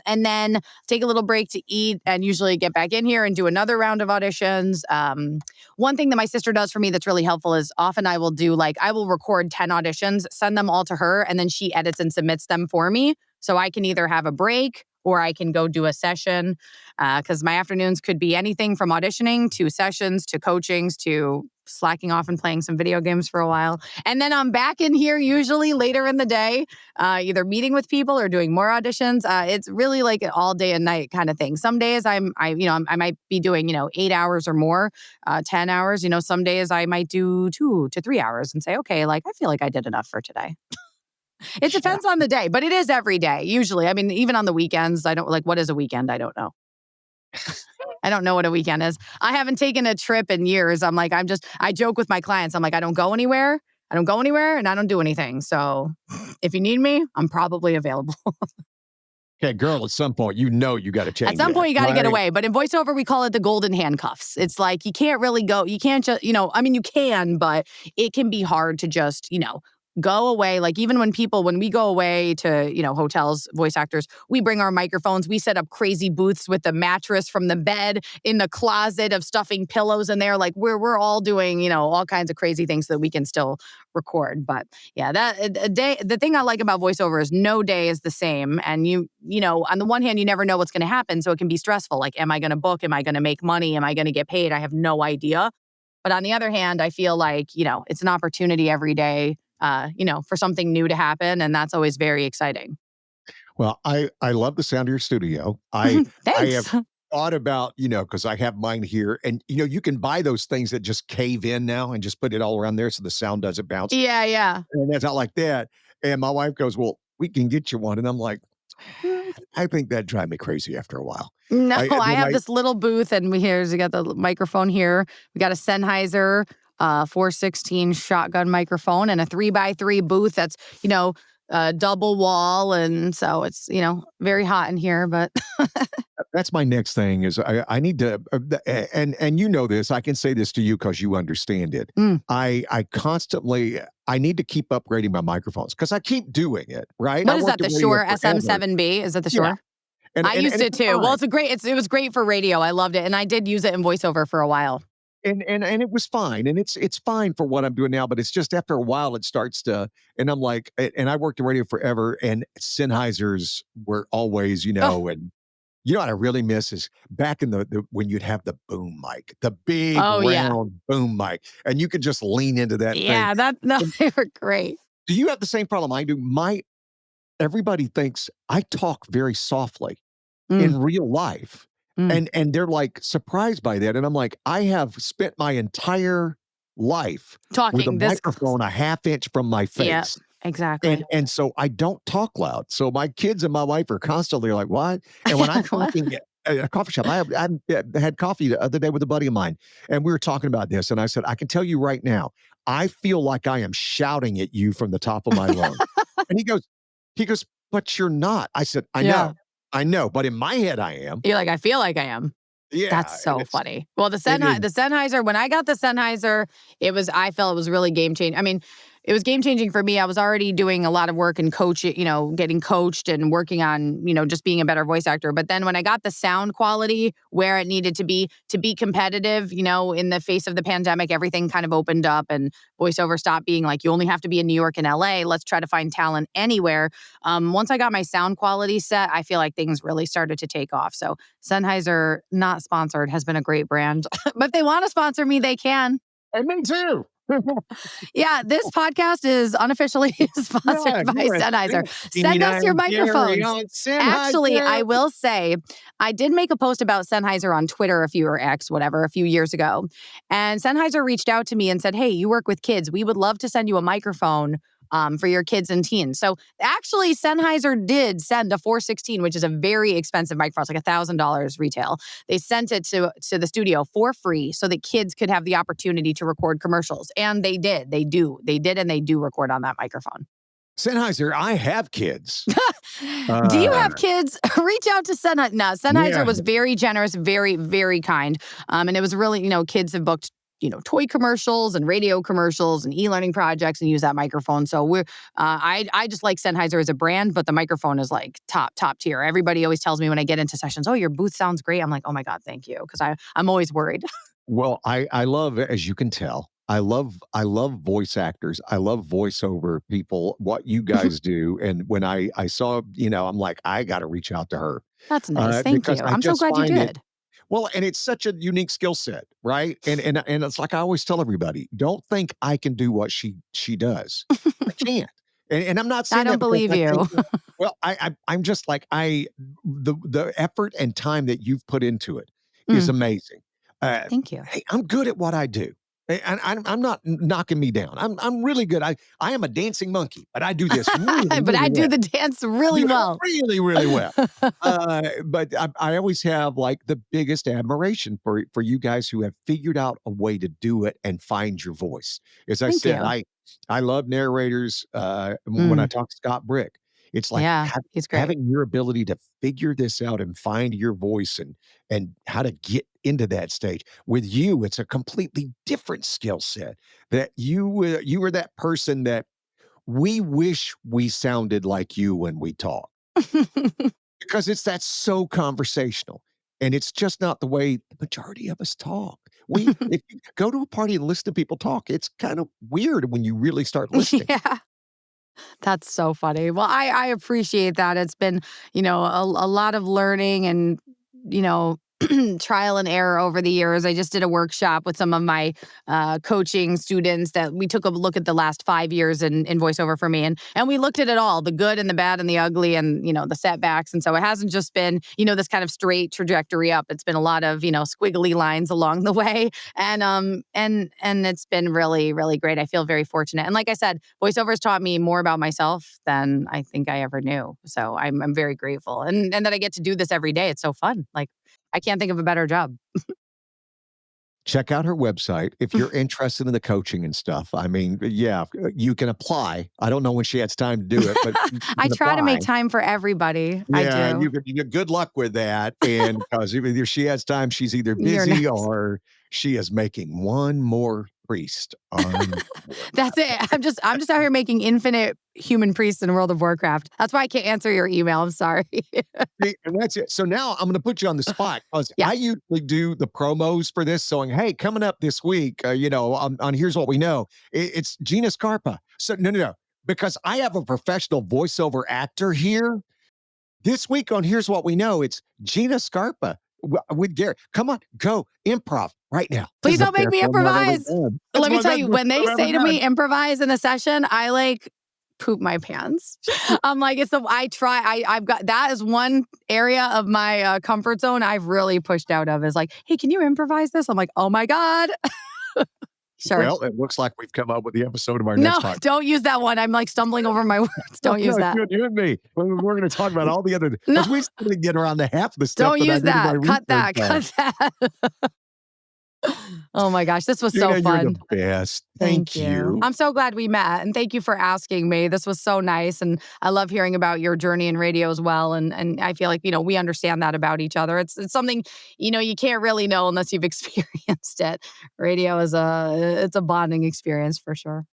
[SPEAKER 2] and then take a little break to eat and usually get back in here and do another round of auditions. One thing that my sister does for me that's really helpful is often I will record 10 auditions, send them all to her, and then she edits and submits them for me. So I can either have a break or I can go do a session, because my afternoons could be anything from auditioning to sessions to coachings to slacking off and playing some video games for a while. And then I'm back in here usually later in the day, either meeting with people or doing more auditions. It's really like an all day and night kind of thing. Some days I might be doing 8 hours or more, 10 hours. Some days I might do 2 to 3 hours and say, okay, like I feel like I did enough for today. It
[SPEAKER 1] Yeah.
[SPEAKER 2] depends on the day, but it is every day, usually. I mean, even on the weekends, I don't like, what is a weekend? I don't know. I don't know what a weekend is. I haven't taken a trip in years. I joke with my clients. I'm like, I don't go anywhere. I don't go anywhere and I don't do anything. So if you need me, I'm probably available.
[SPEAKER 1] Okay, girl, at some point, you got to
[SPEAKER 2] At
[SPEAKER 1] change
[SPEAKER 2] some
[SPEAKER 1] that,
[SPEAKER 2] point, you got to get
[SPEAKER 1] right?
[SPEAKER 2] away. But in voiceover, we call it the golden handcuffs. It's like you can't really go. You can't just, I mean, you can, but it can be hard to just, go away. Like even when we go away to, hotels, voice actors, we bring our microphones. We set up crazy booths with the mattress from the bed in the closet of stuffing pillows in there. Like we're all doing, all kinds of crazy things so that we can still record. But yeah, the thing I like about voiceover is no day is the same. And on the one hand, you never know what's going to happen. So it can be stressful. Like, am I going to book? Am I going to make money? Am I going to get paid? I have no idea. But on the other hand, I feel like, it's an opportunity every day, for something new to happen. And that's always very exciting.
[SPEAKER 1] Well, I love the sound of your studio. I have
[SPEAKER 2] Thanks.
[SPEAKER 1] thought about, because I have mine here, and you can buy those things that just cave in now and just put it all around there so the sound doesn't bounce.
[SPEAKER 2] Yeah, yeah.
[SPEAKER 1] And it's not like that. And my wife goes, "Well, we can get you one." And I'm like, I think that'd drive me crazy after a while.
[SPEAKER 2] No,
[SPEAKER 1] I
[SPEAKER 2] I
[SPEAKER 1] then
[SPEAKER 2] have
[SPEAKER 1] I
[SPEAKER 2] this little booth, and we got the microphone here. We got a Sennheiser 416 shotgun microphone and a 3x3 booth that's, double wall. And so it's, very hot in here, but
[SPEAKER 1] That's my next thing is I need to and you know this, I can say this to you because you understand it.
[SPEAKER 2] Mm.
[SPEAKER 1] I constantly I need to keep upgrading my microphones because I keep doing it, right? I
[SPEAKER 2] What is that?
[SPEAKER 1] worked
[SPEAKER 2] The
[SPEAKER 1] in radio
[SPEAKER 2] Shure
[SPEAKER 1] forever.
[SPEAKER 2] SM7B? Is it the
[SPEAKER 1] Yeah.
[SPEAKER 2] Shure?
[SPEAKER 1] And
[SPEAKER 2] I
[SPEAKER 1] and
[SPEAKER 2] used
[SPEAKER 1] and
[SPEAKER 2] it
[SPEAKER 1] it's
[SPEAKER 2] too. Well,
[SPEAKER 1] fine.
[SPEAKER 2] it was great for radio. I loved it. And I did use it in voiceover for a while.
[SPEAKER 1] And it was fine. And it's fine for what I'm doing now, but it's just after a while it starts to and I'm like and I worked in radio forever and Sennheisers were always,
[SPEAKER 2] Oh,
[SPEAKER 1] and you know what I really miss is back in the when you'd have the boom mic, the big
[SPEAKER 2] oh yeah.
[SPEAKER 1] round boom mic, and you could just lean into that thing.
[SPEAKER 2] Yeah, no,
[SPEAKER 1] And
[SPEAKER 2] they were great.
[SPEAKER 1] do you have the same problem I do? Everybody thinks I talk very softly
[SPEAKER 2] Mm,
[SPEAKER 1] in real life,
[SPEAKER 2] mm.
[SPEAKER 1] and they're, like, surprised by that, and I'm like, I have spent my entire life with a
[SPEAKER 2] Talking this.
[SPEAKER 1] microphone a half inch from my
[SPEAKER 2] Yeah,
[SPEAKER 1] face.
[SPEAKER 2] exactly.
[SPEAKER 1] And so I don't talk loud. So my kids and my wife are constantly like, "What?" And when I'm
[SPEAKER 2] What?
[SPEAKER 1] talking at a coffee shop, had coffee the other day with a buddy of mine, and we were talking about this, and I said, "I can tell you right now, I feel like I am shouting at you from the top of my lungs." And he goes, "But you're not." I said,
[SPEAKER 2] Yeah.
[SPEAKER 1] I know, but in my head I am."
[SPEAKER 2] You're like, I feel like I am.
[SPEAKER 1] Yeah,
[SPEAKER 2] That's
[SPEAKER 1] and
[SPEAKER 2] so funny. Well,
[SPEAKER 1] it is
[SPEAKER 2] The Sennheiser, when I got the Sennheiser, I felt it was really game changing. I mean, it was game changing for me. I was already doing a lot of work and coaching, getting coached and working on, just being a better voice actor. But then when I got the sound quality where it needed to be competitive, in the face of the pandemic, everything kind of opened up and voiceover stopped being like, you only have to be in New York and LA. Let's try to find talent anywhere. Once I got my sound quality set, I feel like things really started to take off. So Sennheiser, not sponsored, has been a great brand. But if they want to sponsor me, they can.
[SPEAKER 1] and me too.
[SPEAKER 2] Yeah, this podcast is unofficially
[SPEAKER 1] Yeah,
[SPEAKER 2] sponsored by
[SPEAKER 1] you're a
[SPEAKER 2] Sennheiser. Send
[SPEAKER 1] Gina
[SPEAKER 2] us your
[SPEAKER 1] and Jerry
[SPEAKER 2] microphones.
[SPEAKER 1] on
[SPEAKER 2] Actually, I
[SPEAKER 1] Sennheiser.
[SPEAKER 2] will say, I did make a post about Sennheiser on Twitter or X, whatever, a few years ago. And Sennheiser reached out to me and said, hey, you work with kids. We would love to send you a microphone for your kids and teens. So actually, Sennheiser did send a 416, which is a very expensive microphone. It's like $1,000 retail. They sent it to the studio for free so that kids could have the opportunity to record commercials. And they did. They do. They did, and they do record on that microphone.
[SPEAKER 1] Sennheiser, I have kids.
[SPEAKER 2] Do you
[SPEAKER 1] Uh,
[SPEAKER 2] have kids? Reach out to Sennheiser. No, Sennheiser
[SPEAKER 1] yeah.
[SPEAKER 2] was very generous, very, very kind. And it was really, kids have booked, toy commercials and radio commercials and e-learning projects and use that microphone. So I just like Sennheiser as a brand, but the microphone is like top tier. Everybody always tells me when I get into sessions, oh, your booth sounds great. I'm like, oh my God, thank you. Because I'm always worried.
[SPEAKER 1] Well, I love, as you can tell, I love voice actors. I love voiceover people, what you guys do. And when I saw, I'm like, I got to reach out to her
[SPEAKER 2] That's nice. Thank
[SPEAKER 1] because
[SPEAKER 2] you.
[SPEAKER 1] I
[SPEAKER 2] I'm so
[SPEAKER 1] just
[SPEAKER 2] glad you
[SPEAKER 1] find it
[SPEAKER 2] did.
[SPEAKER 1] well, and it's such a unique skill set, right? And it's like I always tell everybody, don't think I can do what she does. I can't. And I'm not
[SPEAKER 2] I
[SPEAKER 1] saying
[SPEAKER 2] don't
[SPEAKER 1] that because
[SPEAKER 2] believe
[SPEAKER 1] I think
[SPEAKER 2] you.
[SPEAKER 1] well, I'm just like the effort and time that you've put into it is
[SPEAKER 2] Mm,
[SPEAKER 1] amazing.
[SPEAKER 2] thank you.
[SPEAKER 1] Hey, I'm good at what I do. I'm not knocking me down. I'm really good. I am a dancing monkey, but I do this really,
[SPEAKER 2] But
[SPEAKER 1] really
[SPEAKER 2] I do
[SPEAKER 1] well.
[SPEAKER 2] the dance really
[SPEAKER 1] Do it
[SPEAKER 2] well.
[SPEAKER 1] really, really well. But I always have like the biggest admiration for you guys who have figured out a way to do it and find your voice. As I
[SPEAKER 2] Thank
[SPEAKER 1] said,
[SPEAKER 2] you.
[SPEAKER 1] I love narrators. When I
[SPEAKER 2] Mm,
[SPEAKER 1] talk to Scott Brick, it's like
[SPEAKER 2] yeah, he's great.
[SPEAKER 1] having your ability to figure this out and find your voice and how to get into that stage. With you, it's a completely different skill set. That you were that person that we wish we sounded like you when we talk because that's so conversational. And it's just not the way the majority of us talk. If you go to a party and listen to people talk, it's kind of weird when you really start listening.
[SPEAKER 2] Yeah. That's so funny. Well, I appreciate that. It's been, a lot of learning and, you know, trial and error over the years. I just did a workshop with some of my coaching students that we took a look at the last 5 years in voiceover for me. And we looked at it all, the good and the bad and the ugly and, the setbacks. And so it hasn't just been, this kind of straight trajectory up. It's been a lot of, squiggly lines along the way. And it's been really, really great. I feel very fortunate. And like I said, voiceover has taught me more about myself than I think I ever knew. So I'm very grateful. And that I get to do this every day. It's so fun. Like I can't think of a better job.
[SPEAKER 1] Check out her website if you're interested in the coaching and stuff. I mean, yeah, you can apply. I don't know when she has time to do it, but you
[SPEAKER 2] I
[SPEAKER 1] can
[SPEAKER 2] try to
[SPEAKER 1] apply.
[SPEAKER 2] make time for everybody. I
[SPEAKER 1] Yeah,
[SPEAKER 2] do.
[SPEAKER 1] good luck with that. And because either she has time, she's either
[SPEAKER 2] You're
[SPEAKER 1] busy
[SPEAKER 2] next.
[SPEAKER 1] or she is making one more priest on board.
[SPEAKER 2] That's it. I'm just out here making infinite human priests in World of Warcraft. That's why I can't answer your email. I'm sorry.
[SPEAKER 1] See, and that's it. So now I'm going to put you on the spot because
[SPEAKER 2] Yeah.
[SPEAKER 1] I usually do the promos for this, saying, "Hey, coming up this week, on Here's What We Know, it's Gina Scarpa." So no, because I have a professional voiceover actor here this week on Here's What We Know. It's Gina Scarpa with Gary. Come on, go improv right now. This
[SPEAKER 2] Please
[SPEAKER 1] is the
[SPEAKER 2] don't make
[SPEAKER 1] best
[SPEAKER 2] me
[SPEAKER 1] one I've ever
[SPEAKER 2] improvise.
[SPEAKER 1] done. It's
[SPEAKER 2] Let me
[SPEAKER 1] my
[SPEAKER 2] tell
[SPEAKER 1] best
[SPEAKER 2] you,
[SPEAKER 1] one
[SPEAKER 2] when they
[SPEAKER 1] I've ever
[SPEAKER 2] say to
[SPEAKER 1] done.
[SPEAKER 2] me improvise in a session, I like poop my pants. I'm like, I've got, that is one area of my comfort zone I've really pushed out of is like, hey, can you improvise this? I'm like, oh my God. Sure.
[SPEAKER 1] Well, it looks like we've come up with the episode of our
[SPEAKER 2] No,
[SPEAKER 1] next podcast.
[SPEAKER 2] don't use that one. I'm like stumbling over my words. Don't use
[SPEAKER 1] No,
[SPEAKER 2] that.
[SPEAKER 1] you and me. We're going to talk about all the other
[SPEAKER 2] No,
[SPEAKER 1] because we still didn't get around to half the stuff
[SPEAKER 2] don't
[SPEAKER 1] that I
[SPEAKER 2] use
[SPEAKER 1] did in my
[SPEAKER 2] that. Cut
[SPEAKER 1] research
[SPEAKER 2] that.
[SPEAKER 1] on.
[SPEAKER 2] Cut that. Oh my gosh, this was so
[SPEAKER 1] Gina, you're the
[SPEAKER 2] fun.
[SPEAKER 1] best.
[SPEAKER 2] Thank
[SPEAKER 1] Thank
[SPEAKER 2] you.
[SPEAKER 1] you.
[SPEAKER 2] I'm so glad we met and thank you for asking me. This was so nice and I love hearing about your journey in radio as well and I feel like, we understand that about each other. It's something, you can't really know unless you've experienced it. Radio is it's a bonding experience for sure.